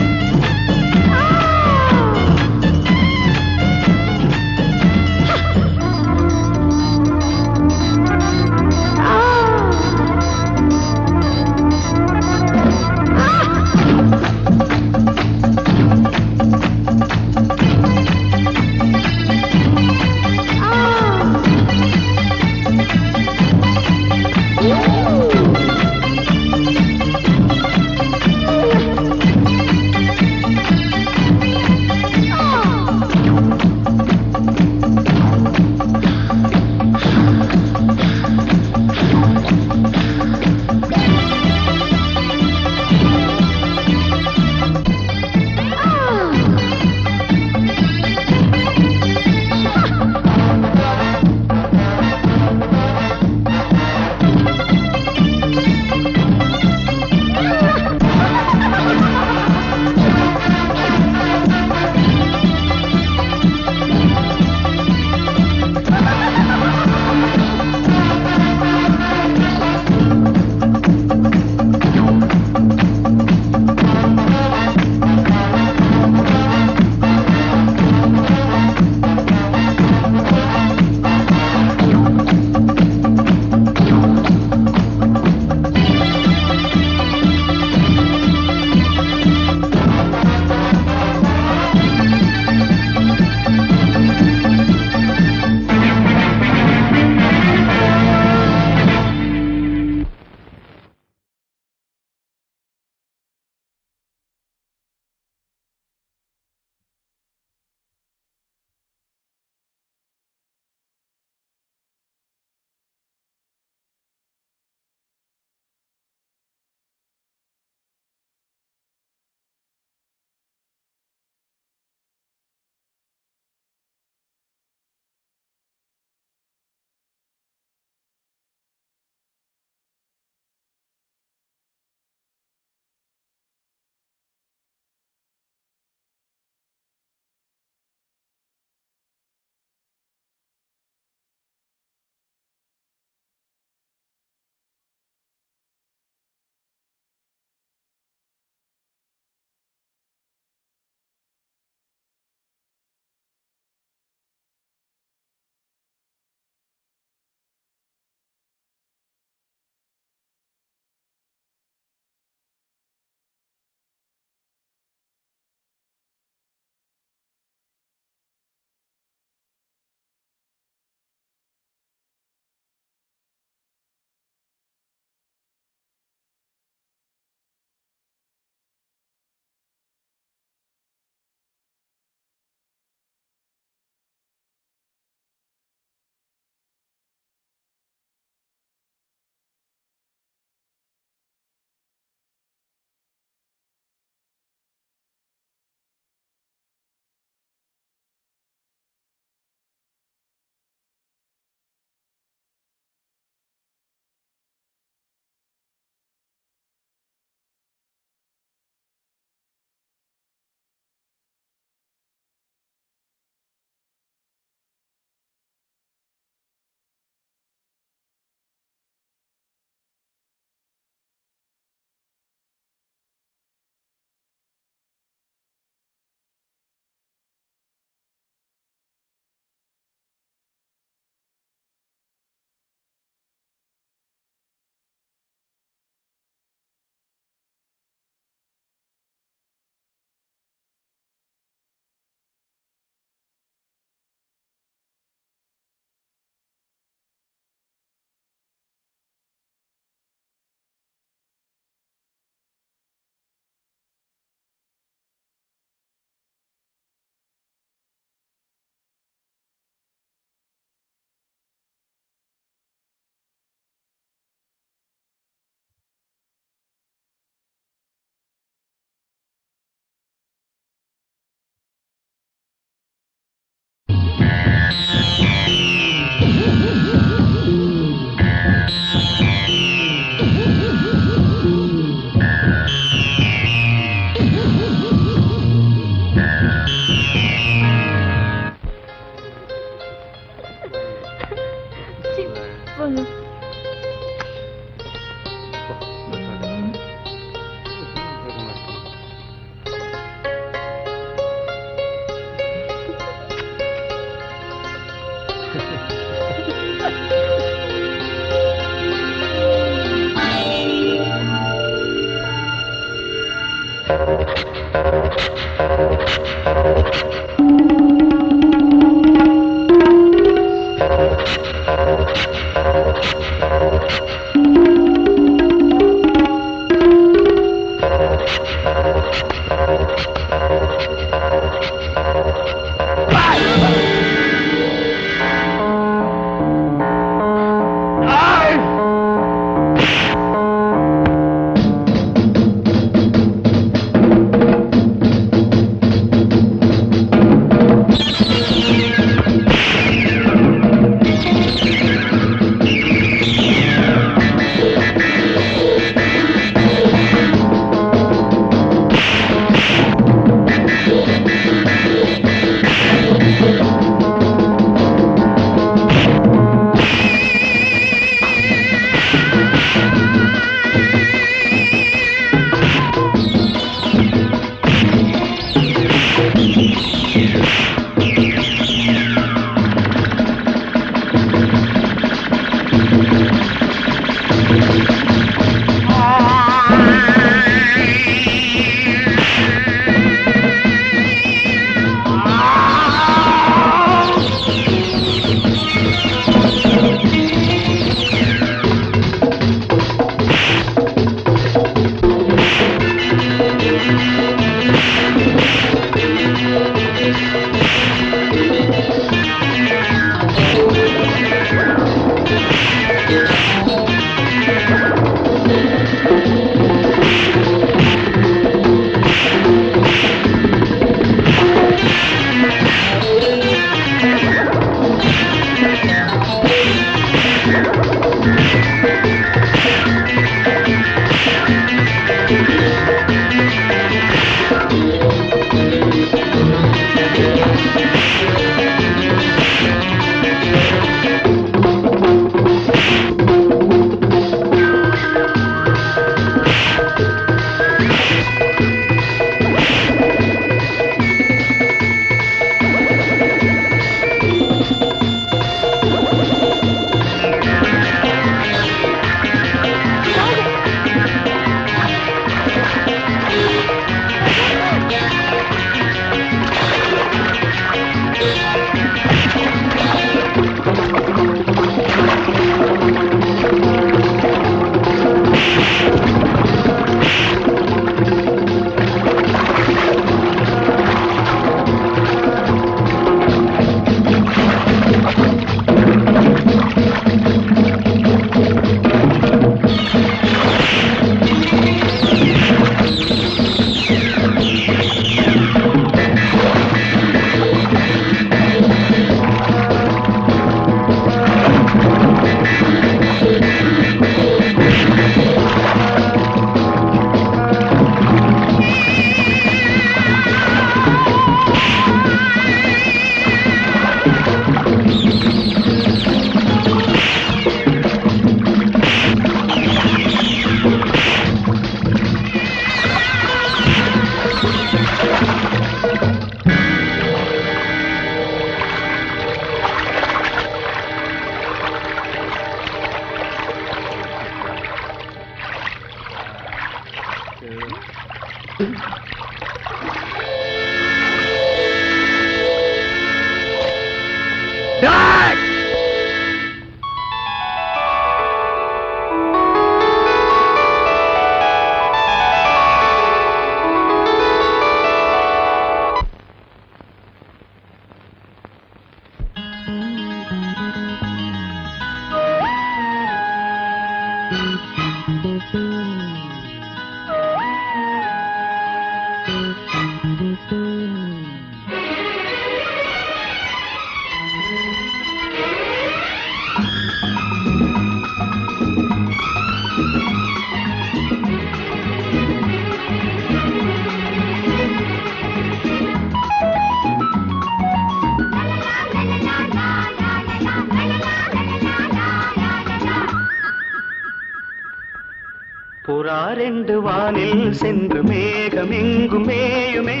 புறா ரெண்டு வானில் சென்று மேகம் எங்கும் மேயுமே,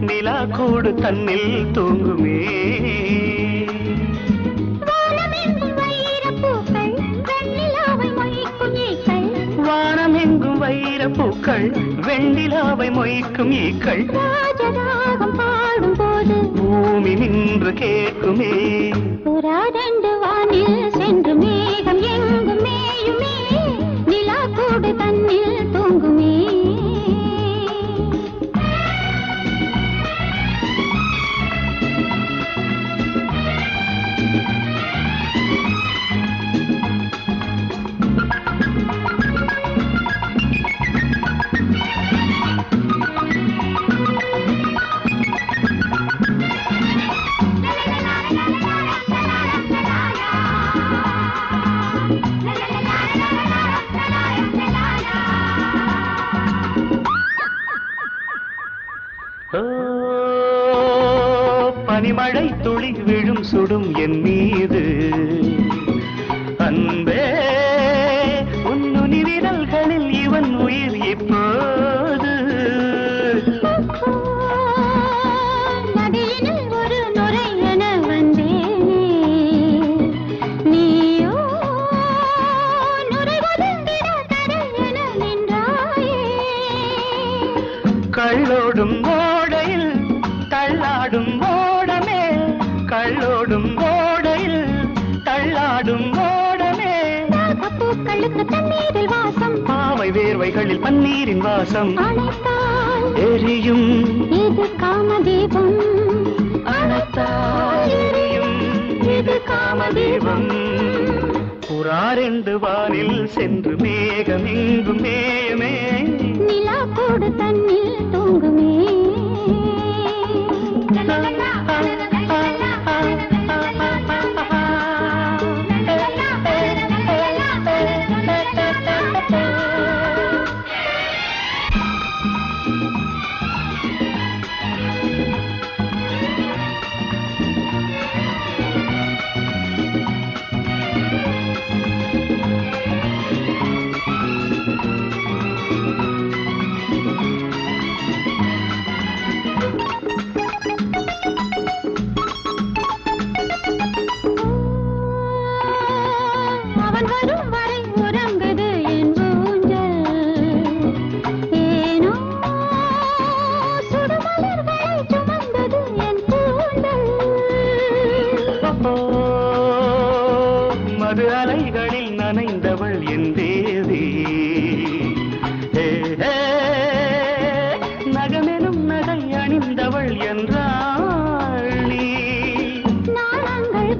நிலா கூடு தன்னில் தூங்குமே. வானம் எங்கும் வைரப்பூக்கள் வெண்ணிலாவை மொய்க்கும் ஈக்கள், ராஜராகம் பாடும் போது பூமி நின்று கேட்குமே. புறா ரெண்டு வானில் சென்று மேகம் எங்கும் மேயுமே, நிலா கூடு தன்னில் தூங்குமே. பனிமழை துளி விழும் சுடும் என் மீது அன்பே, உன்னுனி விரல்களில் இவன் உயிர் இப்போது. நதியினில் ஒரு நுரை என வந்தேனே, நீயோ நுரை ஒதுங்கிட தடை என நின்றாயே. கள்ளோடும் ஓடையில் தள்ளாடும் ஓடமே, கள்ளோடும் ஓடையில் தள்ளாடும் ஓடமே. பூக்களுக்கு தண்ணீரில் வாசம், பாவை வேர்வைகளில் பன்னீரின் வாசம். அணைத்தால் எரியும் இது காமதீபம், அணைத்தால் எரியும் இது காமதீபம். புறா ரெண்டு வானில் சென்று மேகம் எங்கும் மேயுமே, நிலா கூடு தன்னில் தூங்குமே. மது அலைகளில் நனைந்தவள் என் தேவி, நகமெனும் நகை அணிந்தவள் என்றாள் நீ. நாளங்கள்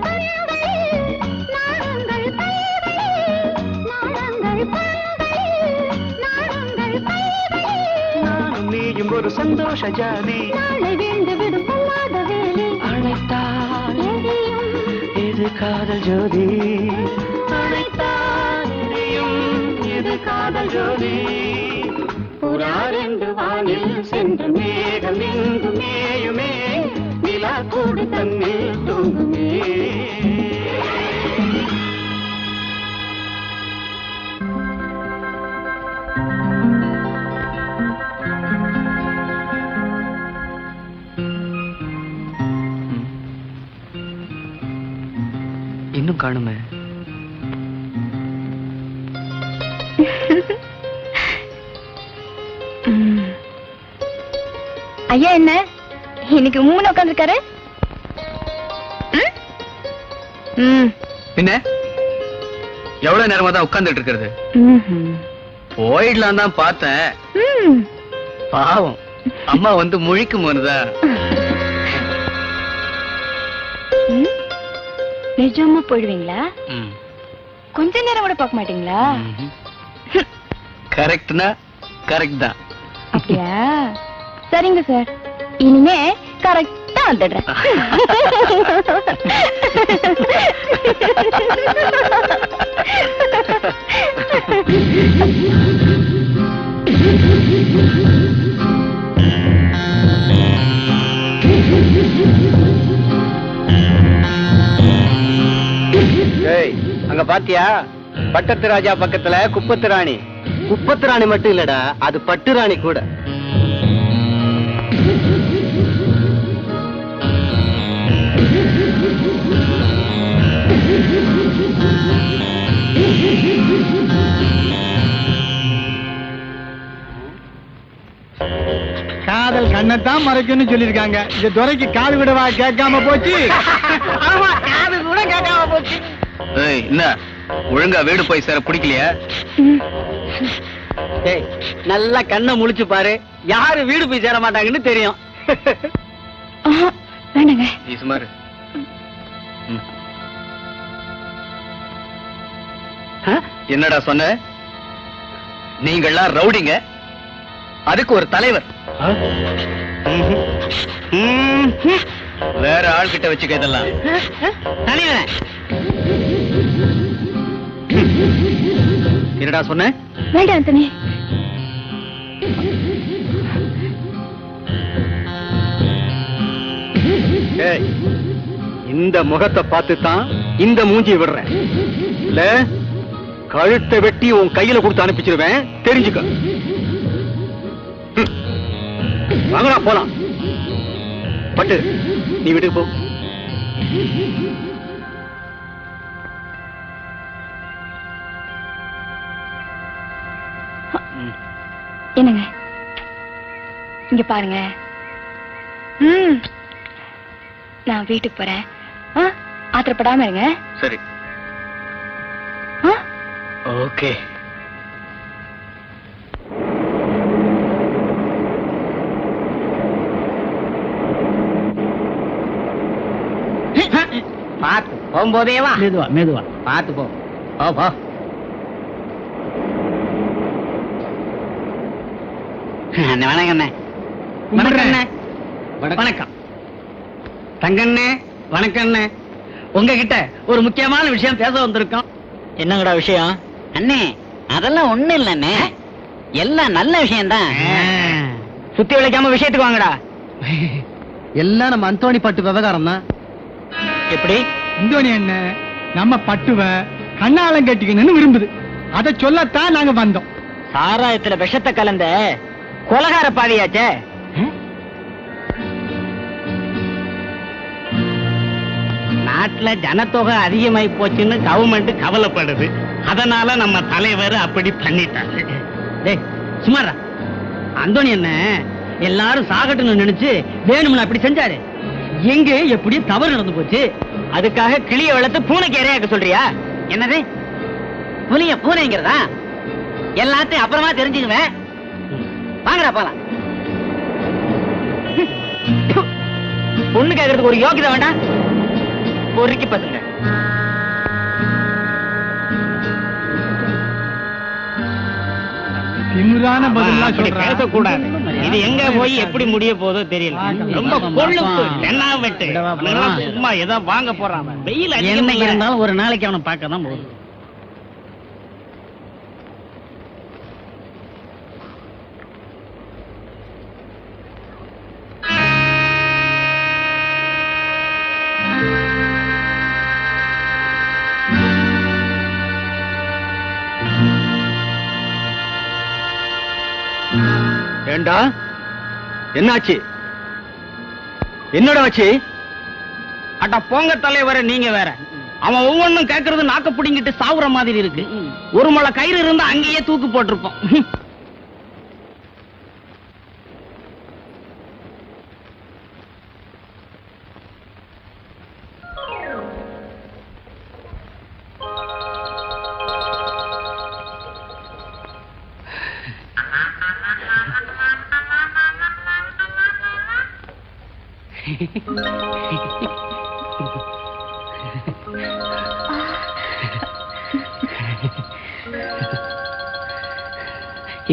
நானும் நீயும் ஒரு சந்தோஷ ஜாதி, நாளை வீழ்ந்து விடும் பொல்லாத வேலை. அழைத்தால் இது காதல் ஜோதி, அழைத்தால் இது காதல் ஜோதி. புறா ரெண்டு வானில் சென்று மேகம் எங்கும் மேயுமே, நிலா கூடு தன்னில் தூங்குமே. இன்னும் காணுமே. ஐயா என்ன இன்னைக்கு மூணு உட்காந்துருக்காரு? என்ன எவ்வளவு நேரமா தான் உட்கார்ந்துட்டு இருக்கிறது? போயிடலாம் தான் பார்த்தேன். பாவம் அம்மா வந்து முழிக்கும் போதுதான். நிஜமா போயிடுவீங்களா? கொஞ்ச நேரம் கூட பார்க்க மாட்டீங்களா? கரெக்ட்னா கரெக்ட் தான். அப்படியா? சரிங்க சார், இனிமே கரெக்டா வந்துடுறேன். அங்க பாத்தியா, பட்டத்து ராஜா பக்கத்துல குப்பத்து ராணி. குப்பத்து ராணி மட்டும் இல்லடா, அது பட்டு ராணி கூட. காதல் கண்ணத்தான் மறைக்கும்னு சொல்லிருக்காங்க. இது துரைக்கு காது விடவா கேட்காம போச்சு. காது கூட கேட்காம போச்சு. என்ன ஒழுங்கா வீடு போய் சேர பிடிக்கலையா? நல்லா கண்ணை முழிச்சு பாரு, யாரு வீடு போய் சேர மாட்டாங்கன்னு தெரியும். வேண்டாங்க. சுமார் என்னடா சொன்ன? நீங்கள்லாம் ரவுடிங்க, அதுக்கு ஒரு தலைவர். வேற ஆள் கிட்ட வச்சுக்க இதெல்லாம். தலைவர் என்னடா சொன்ன? வேண்டாம் ஆண்டனி. இந்த முகத்தை பார்த்து தான் இந்த மூஞ்சியை விடுறேன். இல்ல கழுத்தை வெட்டி உன் கையில கொடுத்து அனுப்பிச்சிருவேன், தெரிஞ்சுக்க. வாங்கடா போலாம். பட்டு நீ வீட்டுக்கு போ. என்னங்க இங்க பாருங்க. நான் வீட்டுக்கு போறேன். ஆத்திரப்படாம இருங்க. சரி, ஓகே. பாத்து போகும்போதே வா. மெதுவா மெதுவா பாத்து போ. போ. வணக்கண்ணே. வணக்கண்ணே. வணக்கம் தங்கண்ணே. வணக்கண்ணே. உங்ககிட்ட ஒரு முக்கியமான விஷயம் பேச வந்திருக்கோம். என்னங்கடா விஷயம்? அண்ணே அதெல்லாம் ஒண்ணு இல்லண்ணே, எல்லாம் நல்ல விஷயம்தான். சுத்தி விளைக்காம விஷயத்துக்கு வாங்கடா. எல்லாம் நம்ம அந்தோணி பட்டு விவகாரம் தான். எப்படி? இந்தோனி என்ன நம்ம பட்டுவ கண்ணாலம் கட்டிக்கணும்னு விரும்புது. அதை சொல்லத்தான் நாங்க வந்தோம். சாராயத்துல விஷத்தை கலந்த கொலகார பாதியாச்சே. நாட்டுல ஜனத்தொகை அதிகமாயி போச்சுன்னு கவர்மெண்ட் கவலைப்படுது. அதனால நம்ம தலைவர் அப்படி பண்ணிட்டாரு. டேய் சுமாரா, அந்தோணி என்ன எல்லாரும் சாகட்டும்னு நினைச்சு வேணும்னு அப்படி செஞ்சாரு. எங்க எப்படி தவறு நடந்து போச்சு. அதுக்காக கிளிய வளர்த்து பூனைக்கு இரையாக்க சொல்றியா? என்னது புலிய பூனைங்கிறதா? எல்லாத்தையும் அப்புறமா தெரிஞ்சுக்குவேன். வாங்கடா போலாம். பொண்ணு கேக்குறதுக்கு ஒரு யோகிதை வேண்டாம். பொறுக்கி பத்துங்க. திமிரான பதிலா சொல்றேன். பேசக்கூடாது. இது எங்க போய் எப்படி முடிய போதோ தெரியல. ரொம்ப கொள்ளுப்பு தென்னா வெட்டு. சும்மா ஏதோ வாங்க போறான். வெயில் என்ன இருந்தாலும் ஒரு நாளைக்கு அவனை பார்க்க தான் போகுது. ஏண்டா என்னாச்சு? என்னடா ஆச்சு? அட்டா போங்க தலைவரை, நீங்க வேற. அவன் ஒவ்வொன்னும் கேட்கறது நாக்க பிடிங்கிட்டு சாவுற மாதிரி இருக்கு. ஒரு முளை கயிறு இருந்தா அங்கேயே தூக்கு போட்டிருப்போம்.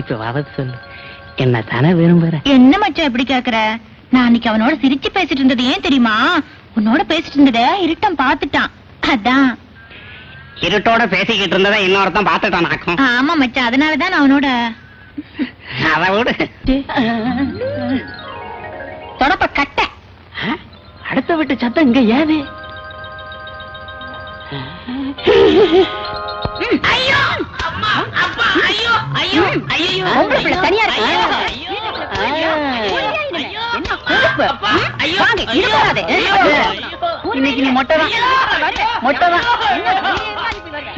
இப்ப வாவது சொல்லு, என்ன தானே விரும்புற? என்ன மச்சான் இப்படி கேக்குற? நான் அன்னைக்கு அவனோட சிரிச்சு பேசிட்டு இருந்தது ஏன் தெரியுமா? உன்னோட பேசிட்டு இருந்தத இருட்டம் பாத்துட்டான், அதான். இருட்டோட பேசிக்கிட்டு இருந்ததை இன்னொருத்தன் பாத்துட்டான். ஆமா மச்சான், அதனாலதான் நான் அவனோட. அதை விடு. தொடப்ப கட்ட. அடுத்த விட்டு சத்தம் இங்க ஏது? ஐயோ அம்மா, அப்பா, ஐயோ ஐயோ ஐயோ, பொம்பளை பிள்ளை தனியா இருக்கு. இன்னைக்கு நீ மொட்டைதான், மொட்டைதான்.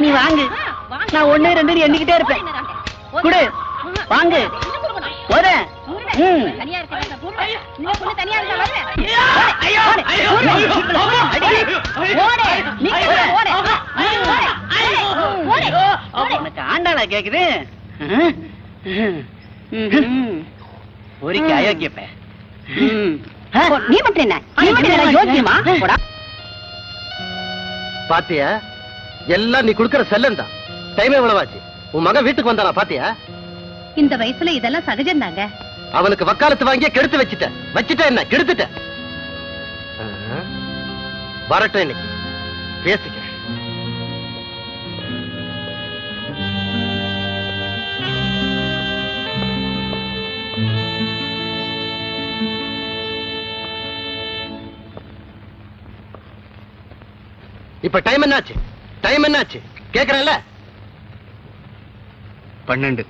நீ வாங்கு, நான் 1 2 எண்ணிக்கிட்டே இருப்பேன். குடு, வாங்கு, ஒரு. ஆண்டாளா கேக்குது? ஒரிக்கு அயோக்கியப்ப. நீ மட்டும் என்ன, நீ மட்டும் என்ன யோக்கியமா? பாத்தியா, எல்லாம் நீ குடுக்கற செல்லம் தான். டைம் எவ்வளவாச்சு? உன் மகன் வீட்டுக்கு வந்தானா பாத்தியா? இந்த வயசுல இதெல்லாம் சகஜம் தாங்க. அவனுக்கு வக்காலத்து வாங்கிய கெடுத்து வச்சுட்ட என்ன கெடுத்துட்ட. வரட்டும், இன்னைக்கு பேசிக்க. இப்ப டைம் என்னாச்சு? டைம் என்னாச்சு கேக்குறேன்ல? 12.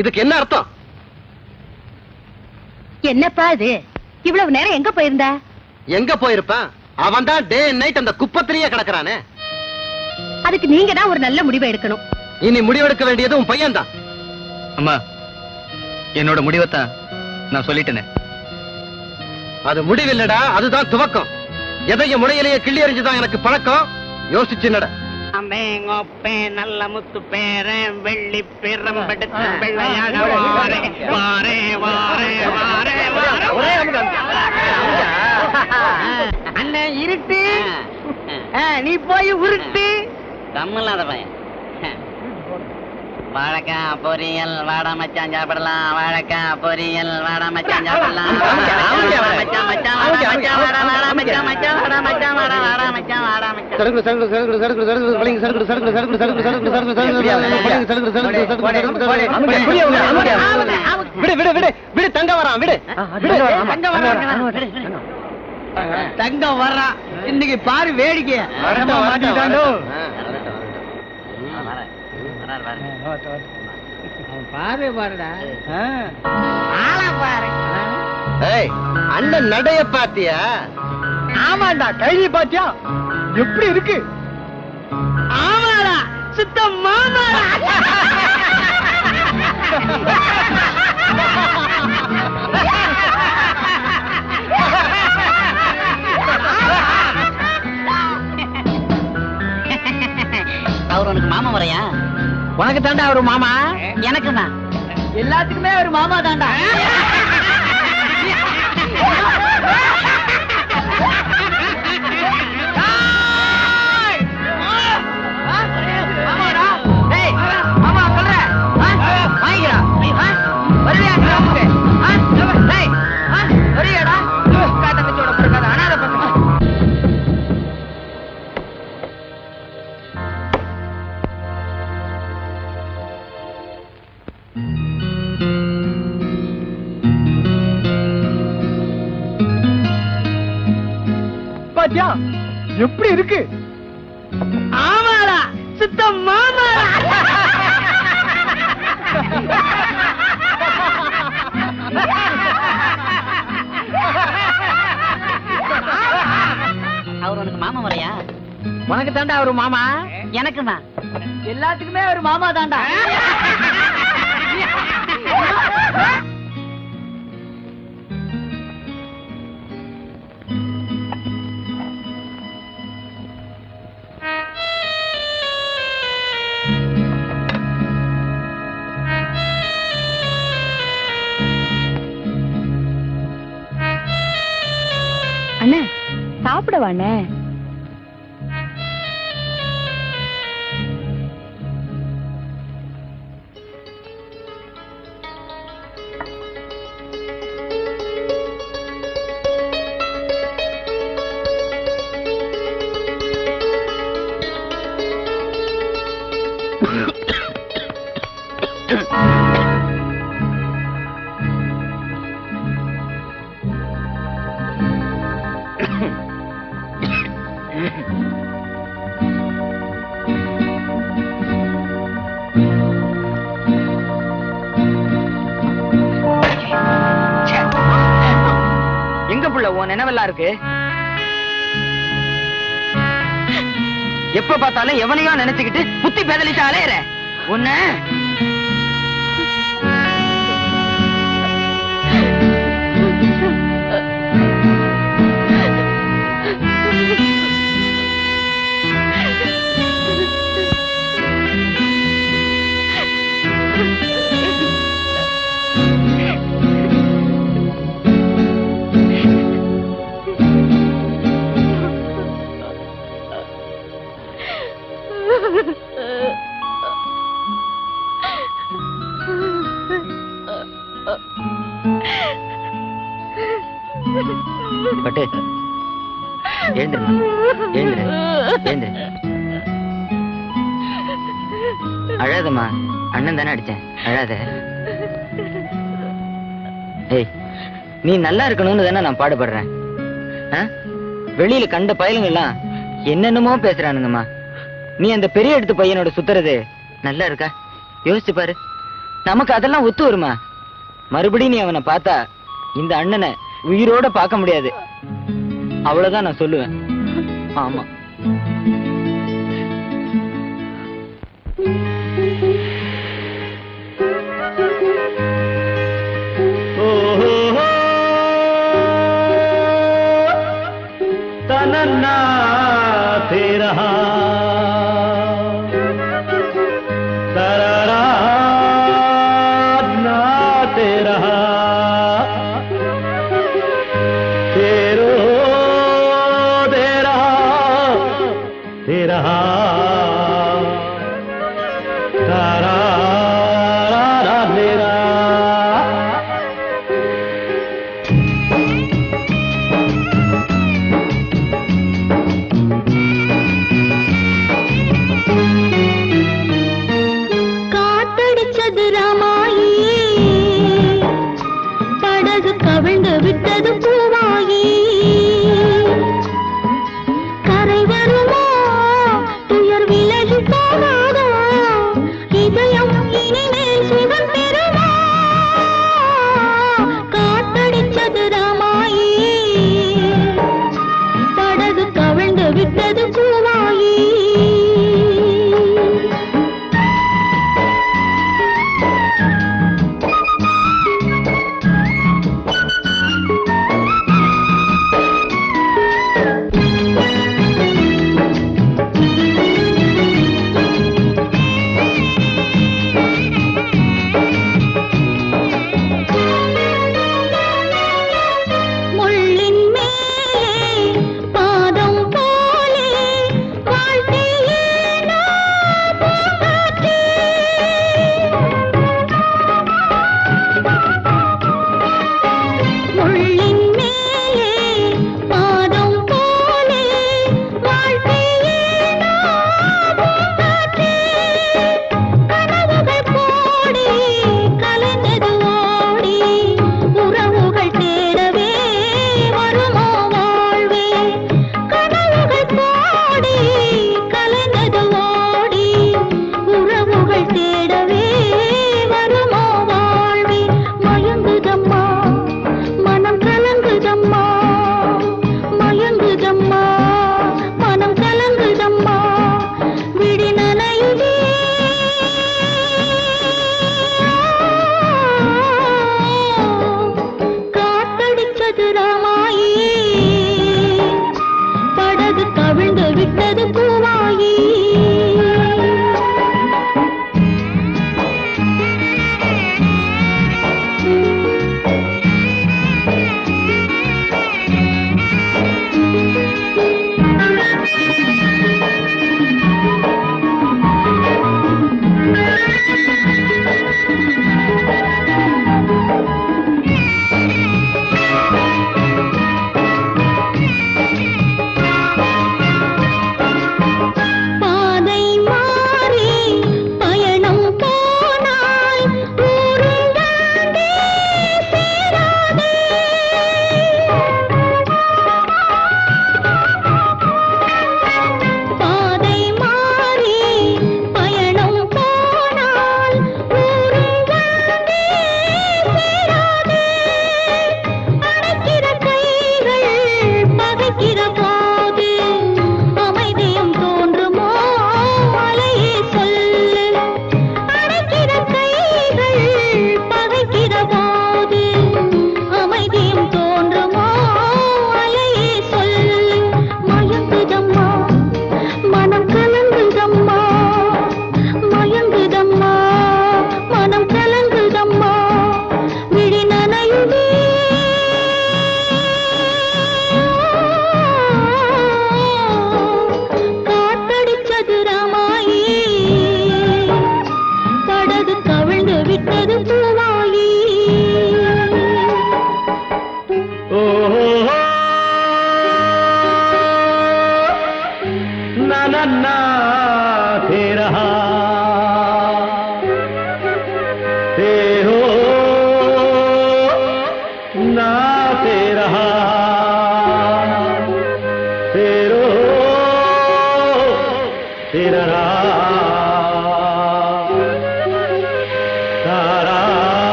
இதுக்கு என்ன அர்த்தம்? என்னப்பா இது? இவ்வளவு நேரம் எங்க போயிருந்த? எங்க போயிருப்பான்? அவன் தான் டே அண்ட் நைட் அந்த குப்பத்திலேயே கிடக்குறானே. அதுக்கு நீங்க தான் ஒரு நல்ல முடிவை எடுக்கணும். இனி முடிவெடுக்க வேண்டியது உன் பையன் தான். அம்மா, என்னோட முடிவைத்தான் நான் சொல்லிட்டேனே. அது முடிவில்லடா, அதுதான் துவக்கம். எதையும் முனையிலேயே கிள்ளி எறிஞ்சுதான் எனக்கு பழக்கம். யோசிச்சு நட. நல்ல முத்து பேரன் வெள்ளி பிறம்பெடுத்த வெள்ளையாக வாரே வாரே வாரே வாரே வாரே. அண்ணன் இருட்டு, நீ போய் உருட்டு. கம்மலாத பையன். வாழைக்காய் பொரியல் வாடா மச்சான் சாப்பிடலாம். வாழைக்காய் பொரியல் வாடா மச்சான் சாப்பிடலாம். மச்சான் மச்சான் வாடா மச்சான் வாடா வாடா மச்சான் மச்சான் வாடா மச்சான் வாடா வாடா மச்சான் வாடா மச்சான். சரக்கு சரக்கு சரக்கு சரக்கு சரக்கு பளிங்க சரக்கு சரக்கு சரக்கு சரக்கு சரக்கு சரக்கு சரக்கு பளிங்க சரக்கு சரக்கு சரக்கு. விடு விடு விடு விடு, தங்க வரான், விடு தங்க வரான், தங்க வரான். இன்னைக்கு பாரு வேடிக்கை. பாரு பாருடா, ஆளா பாரு. அண்ணன் நடைய பாத்தியா? ஆமாண்டா, கைதி பாத்தியா எப்படி இருக்கு? ஆமாடா, சுத்தம் மாமாடா. அவர் உனக்கு மாமா வரையா? உனக்கு தாண்டா ஒரு மாமா, எனக்கு தான். எல்லாத்துக்குமே ஒரு மாமா தாண்டா. பாத்தியா எப்படி இருக்கு? ஆமாடா, சுத்தம் மாமாடா. அவர் உனக்கு மாமா வரையா? உனக்கு தாண்டா ஒரு மாமா, எனக்கு தான். எல்லாத்துக்குமே ஒரு மாமா தாண்டா. அண்ணா, சாப்பிடவாண்ணே? எங்க புள்ள உன் நினைவெல்லாம் இருக்கு? எப்ப பார்த்தாலும் எவனையோ நினைச்சுக்கிட்டு புத்தி பேதலிட்டு அலையற உன்ன. பட்டு எழுந்துருமா, எழுந்துரு, எழுந்துரு. அழாதம்மா, அண்ணன் தானே அடிச்சேன், அழாத. ஏய், நீ நல்லா இருக்கணும்னு தானே நான் பாடுபடுறேன். வெளியில கண்ட பயலுங்க எல்லாம் என்னென்னமோ பேசுறானுங்கம்மா. நீ அந்த பெரிய எடுத்து பையனோட சுத்துறது நல்லா இருக்கா? யோசிச்சு பாரு. நமக்கு அதெல்லாம் ஒத்து வருமா? மறுபடியும் நீ அவனை பார்த்தா இந்த அண்ணனை உயிரோட பார்க்க முடியாது. அவ்வளவுதான் நான் சொல்லுவேன். ஆமா. तनन्ना तेरा तररा ना तेरा तेरो तेरा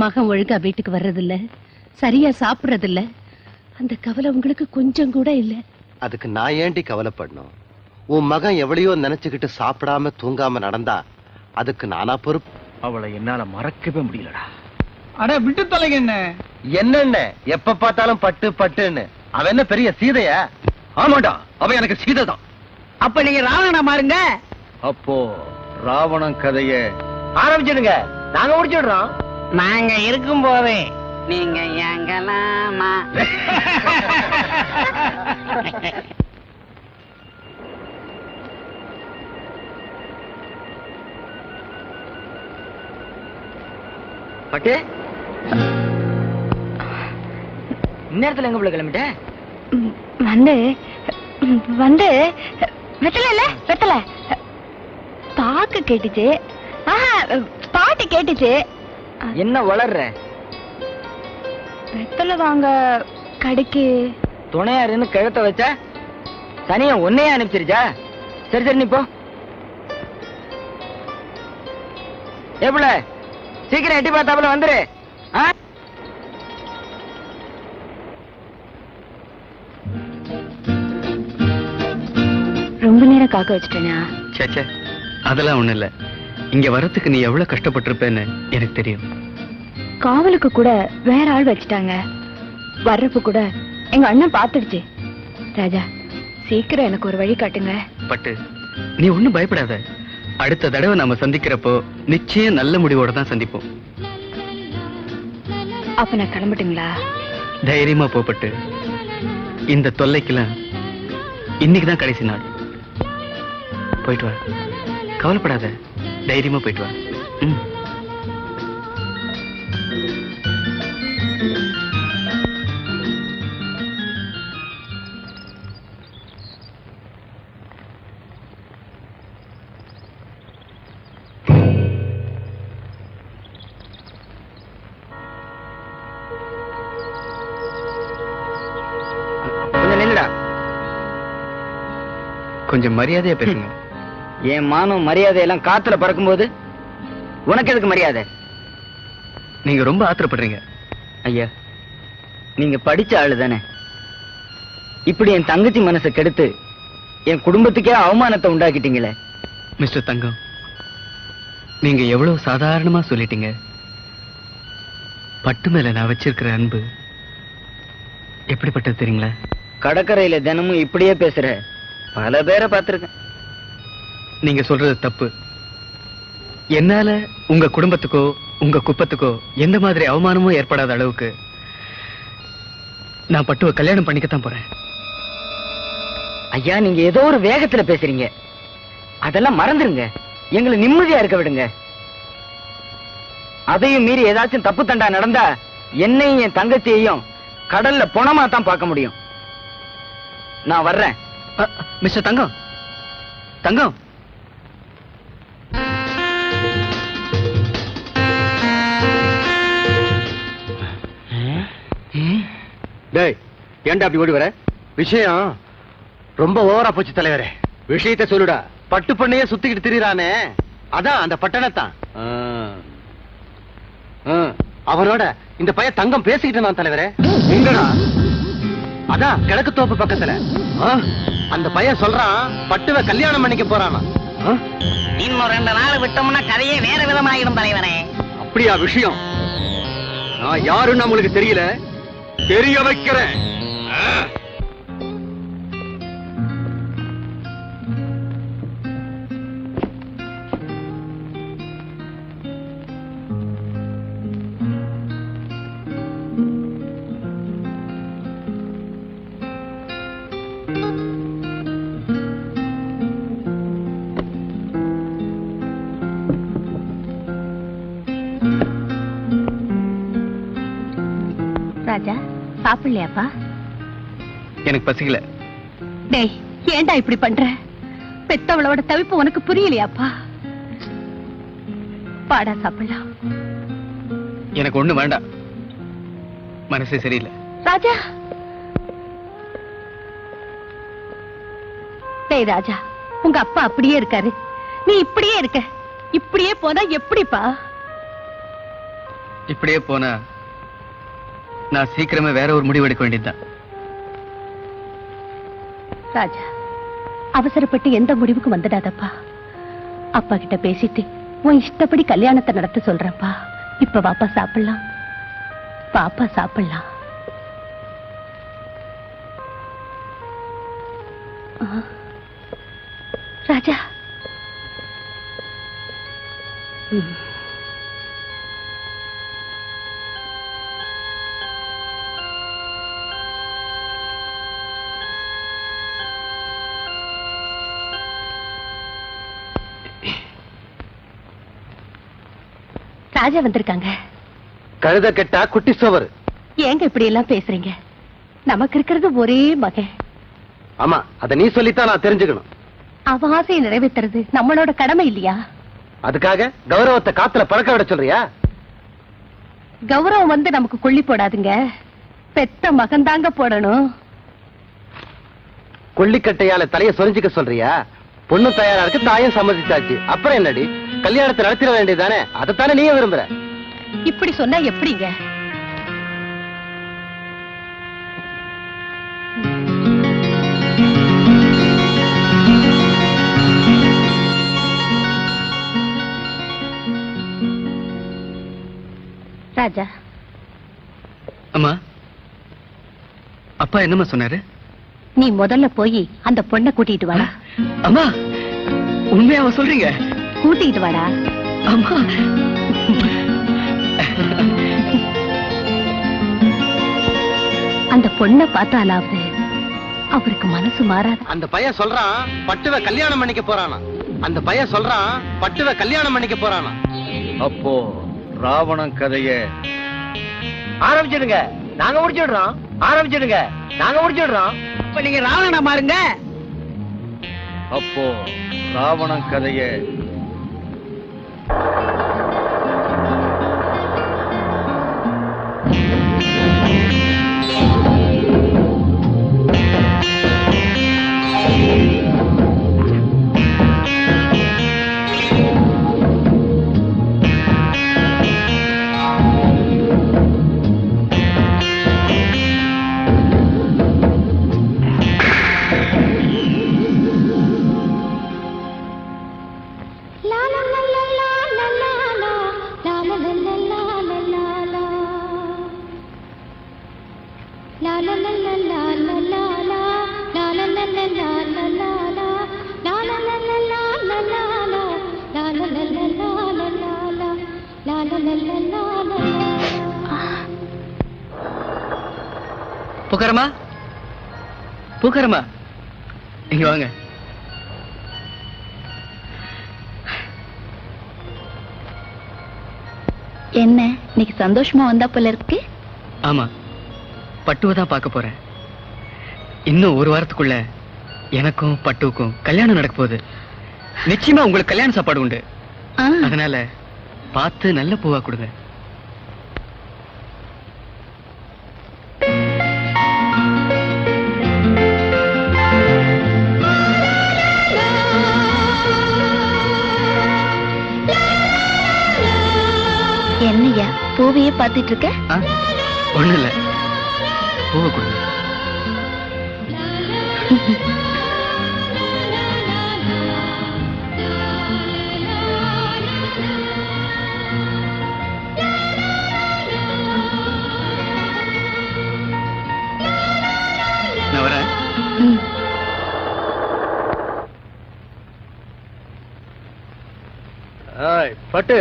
மகன் ஒழுங்கா வீட்டுக்கு வர்றதில்ல, சரியா சாப்பிடுறதில்ல, அந்த கவலை உங்களுக்கு கொஞ்சம் கூட இல்ல. அதுக்கு நான் ஏண்டி கவலைப்படணும்? உன் மகன் எவ்வளையோ நினைச்சுக்கிட்டு சாப்பிடாம தூங்காம நடந்தா அதுக்கு நானா பொறுப்பு? அவளை என்னால மறக்கவே முடியலடா. அட விட்டு தொலைங்க. என்னென்ன எப்ப பார்த்தாலும் பட்டு பட்டுன்னு அவன் என்ன பெரிய சீதையா? ஆமாடா, அவன் எனக்கு சீதை தான். அப்ப நீங்க ராவணனா மாறுங்க. அப்போ ராவணன் கதைய ஆரம்பிச்சிடுங்க, நாங்க முடிச்சுடுறோம். நாங்க இருக்கும் போதே நீங்க எங்கலாமா? பட்டு இந்நேரத்துல எங்க உள்ள கிளம்பிட்ட? வந்து வந்து வெத்தல வெத்தல பாக்கு கேட்டுச்சு. பாட்டு கேட்டுச்சு. என்ன வளர்ற? வெத்தல வாங்க கடைக்கு துணையாருன்னு கழுத்த வச்சா தனியா ஒன்னையே அனுப்பிச்சிருச்சா? சரி சரி நீ போ. எப்பல சீக்கிரம் எட்டி பார்த்தாப்புல வந்துரு. ரொம்ப நேரம் காக்க வச்சுட்டேனா? சேச்சே, அதெல்லாம் ஒண்ணு இல்ல. இங்க வரத்துக்கு நீ எவ்வளவு கஷ்டப்பட்டிருப்பேன்னு எனக்கு தெரியும். காவலுக்கு கூட வேற ஆள் வச்சுட்டாங்க. வர்றப்ப கூட எங்க அண்ணன் பாத்துடுச்சு. ராஜா, சீக்கிரம் எனக்கு ஒரு வழி காட்டுங்க. பட்டு நீ ஒண்ணும் பயப்படாத. அடுத்த தடவை நாம சந்திக்கிறப்போ நிச்சயம் நல்ல முடிவோட தான் சந்திப்போம். அப்ப நான் கிளம்பட்டுங்களா? தைரியமா போப்பட்டு. இந்த தொல்லைக்கெல்லாம் இன்னைக்குதான் கடைசி நாள். போயிட்டு வா, கவலைப்படாத, தைரியமா போயிட்டு வா. கொஞ்சம் மரியாதையா பேசுங்க. என் மானம் மரியாதையெல்லாம் காத்துல பறக்கும் போது உனக்கு எதுக்கு மரியாதை? நீங்க ரொம்ப ஆத்திரப்படுறீங்க. ஐயா, நீங்க படிச்ச ஆளு தானே. இப்படி என் தங்கச்சி மனசை கெடுத்து என் குடும்பத்துக்கே அவமானத்தை உண்டாக்கிட்டீங்களே. மிஸ்டர் தங்கம், நீங்க எவ்வளவு சாதாரணமா சொல்லிட்டீங்க. பட்டு மேல நான் வச்சிருக்கிற அன்பு எப்படிப்பட்டது தெரியுங்களா? கடற்கரையில தினமும் இப்படியே பேசுற பல பேரை பார்த்திருக்கேன். நீங்க சொல்றது தப்பு. என்னால உங்க குடும்பத்துக்கோ உங்க குப்பத்துக்கோ எந்த மாதிரி அவமானமும் ஏற்படாத அளவுக்கு நான் பட்டுவ கல்யாணம் பண்ணிக்கத்தான் போறேன். ஐயா, நீங்க ஏதோ ஒரு வேகத்துல பேசுறீங்க. அதெல்லாம் மறந்துருங்க. எங்களை நிம்மதியா இருக்க விடுங்க. அதையும் மீறி ஏதாச்சும் தப்பு தண்டா நடந்தா என்னையும் என் தங்கச்சியையும் கடல்ல பொணமா தான் பார்க்க முடியும். நான் வர்றேன். மிஸ்டர் தங்கம், தங்கம், டேய், ஏன்டா அப்படி ஓடி வர? விஷயம் ரொம்ப ஓவரா போச்சு தலைவரே. விஷயத்தை சொல்லுடா. பட்டு பண்ணையே சுத்திக்கிட்டு திரியறானே, அதான் அந்த பட்டணத்தான். அவனோட இந்த பையன் தங்கம் பேசிக்கிட்டு நான் தலைவரே. எங்கடா? அதான் கிழக்கு தோப்பு பக்கத்துல. அந்த பையன் சொல்றான் பட்டுவ கல்யாணம் பண்ணிக்க போறானா. இன்னும் 2 நாள் விட்டோம்னா கதையே வேற விதமாயிடும் தலைவரே. அப்படியா விஷயம்? நான் யாருன்னு உங்களுக்கு தெரியல, தெரிய வைக்கிறேன். ராஜா சாப்பிடலையாப்பா? எனக்கு பசிக்கல. டேய், ஏன்டா இப்படி பண்ற? பெத்தவளோட தவிப்பு உனக்கு புரியலையாப்பா? பாடா சாப்பிடலாம். எனக்கு ஒண்ணு வேண்டாம், மனசே சரியில்லை. ராஜா, டேய் ராஜா, உங்க அப்பா அப்படியே இருக்காரு, நீ இப்படியே இருக்க. இப்படியே போனா எப்படிப்பா? இப்படியே போனா நான் சீக்கிரமே வேற ஒரு முடிவு எடுக்க வேண்டியதுதான். ராஜா, அவசரப்பட்டு எந்த முடிவுக்கு வந்துடாதப்பா. அப்பா கிட்ட பேசிட்டு உன் இஷ்டப்படி கல்யாணத்தை நடத்த சொல்றப்பா. இப்ப வாப்பா சாப்பிடலாம், பாப்பா சாப்பிடலாம். ராஜா, ராஜா வந்திருக்காங்க. கழுத கெட்டா குட்டி சோவர். ஏங்க இப்படி எல்லாம் பேசுறீங்க? நமக்கு இருக்கிறது ஒரே மகன். ஆமா, அத நீ சொல்லித்தான் நான் தெரிஞ்சுக்கணும். அவ ஆசையை நிறைவேற்றுறது நம்மளோட கடமை இல்லையா? அதுக்காக கௌரவத்தை காத்துல பறக்க விட சொல்றியா? கௌரவம் வந்து நமக்கு கொள்ளி போடாதுங்க, பெத்த மகன் தாங்க போடணும். கொள்ளிக்கட்டையால தலைய சொரிஞ்சுக்க சொல்றியா? பொண்ணு தயாரா இருக்கு, தாயும் சம்மதிச்சாச்சு. அப்புறம் என்னடி, கல்யாணத்தை நடத்திட வேண்டியதானே? அதைத்தானே நீங்க விரும்புற. இப்படி சொன்னா எப்படிங்க? ராஜா, அம்மா, அப்பா என்னம்மா சொன்னாரு? நீ முதல்ல போய் அந்த பொண்ணை கூட்டிட்டு வாடா. அம்மா, உண்மையாவ சொல்றீங்க? கூட்டிட்டு வாடா. அம்மா, அந்த பொண்ணை பார்த்தாலாவது அவருக்கு மனசு மாறாது. அந்த பையன் சொல்றான் பட்டுவ கல்யாணம் பண்ணிக்க போறானா. அந்த பையன் சொல்றான் பட்டுவ கல்யாணம் பண்ணிக்க போறானா. அப்போ ராவணன் கதைய ஆரம்பிச்சிடுங்க, நாங்க முடிச்சிடுறோம். ஆரம்பிச்சிடுங்க, நாங்க முடிச்சிடுறோம். இப்ப நீங்க ராவணனா மாறுங்க. அப்போ ராவணன் கதைய பூக்காரமா, பூக்காரமா, இங்க வாங்க. என்ன இன்னைக்கு சந்தோஷமா வந்தா போல இருக்கு? ஆமா, பட்டுவதான் பார்க்க போறேன். இன்னும் ஒரு வாரத்துக்குள்ள எனக்கும் பட்டுவுக்கும் கல்யாணம் நடக்க போகுது. நிச்சயமா உங்களுக்கு கல்யாண சாப்பாடு உண்டு. அதனால பார்த்து நல்ல பூவா கொடுங்க. என்னையா பூவையே பார்த்துட்டு இருக்க? ஒண்ணு இல்ல, பூவை கொடுங்க. நான் வரேன். பட்டு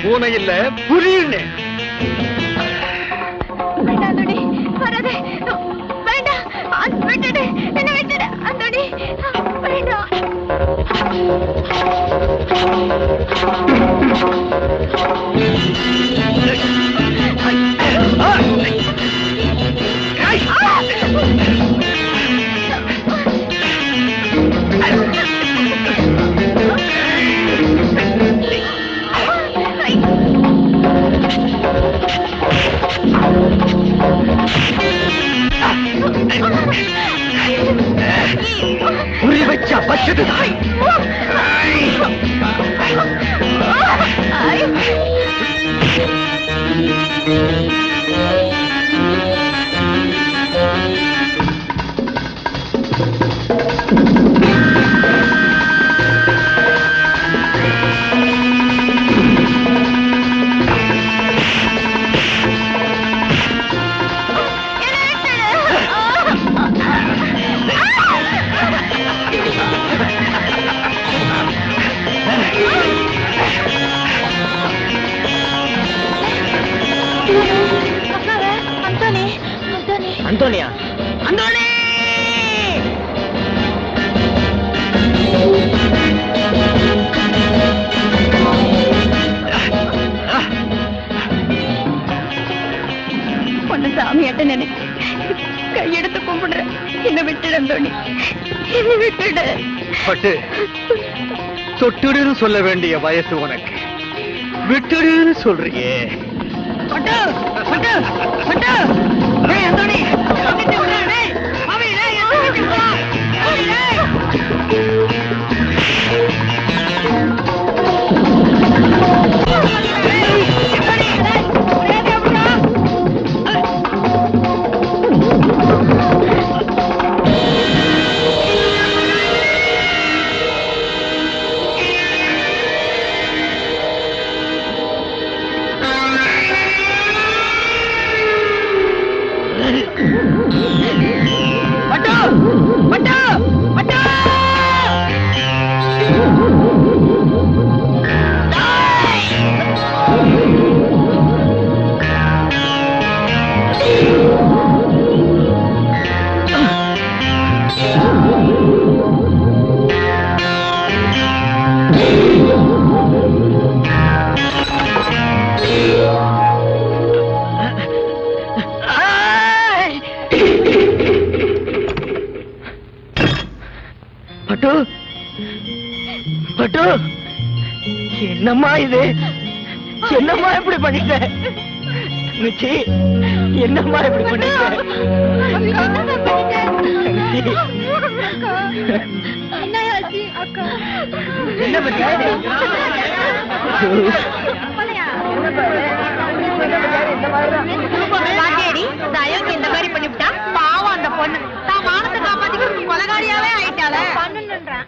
பூனை இல்ல புலின்னு. அந்தோணி வராதே, வேண்டாம், விட்டுடு, என்ன விட்டுடு அந்தோணி, வேண்டாம். புரி வச்சா பச்சது தாய். அந்தோனியா, அந்தோனி! பொண்ணு சாமியாட்ட நினைச்சு கையெடுத்து கும்பிடுறேன். என்ன விட்டுடு அந்தோணி, என்ன விட்டுடு. பட்டு தொட்டுடுன்னு சொல்ல வேண்டிய வயசு உனக்கு, விட்டுடுன்னு சொல்றியே. பட்டு பட்டு பட்டு, டேய் அந்தோணி, வந்துட்டு விடு, டேய் மாமி, டேய் வந்துட்டு வா, மாமி, டேய். பட்டு, பட்டு, என்னம்மா இது? என்னம்மா இப்படி பண்ணிட்ட? தங்கச்சி, என்னம்மா இப்படி பண்ணிட்ட? என்ன பத்தி? இந்த மாதிரி பண்ணிவிட்டா பாவம் அந்த பொண்ணு தான் மானத்தை காப்பாத்திக்க கொலகாரியாவே ஆயிட்டாளே. பண்ணுன்றேன்.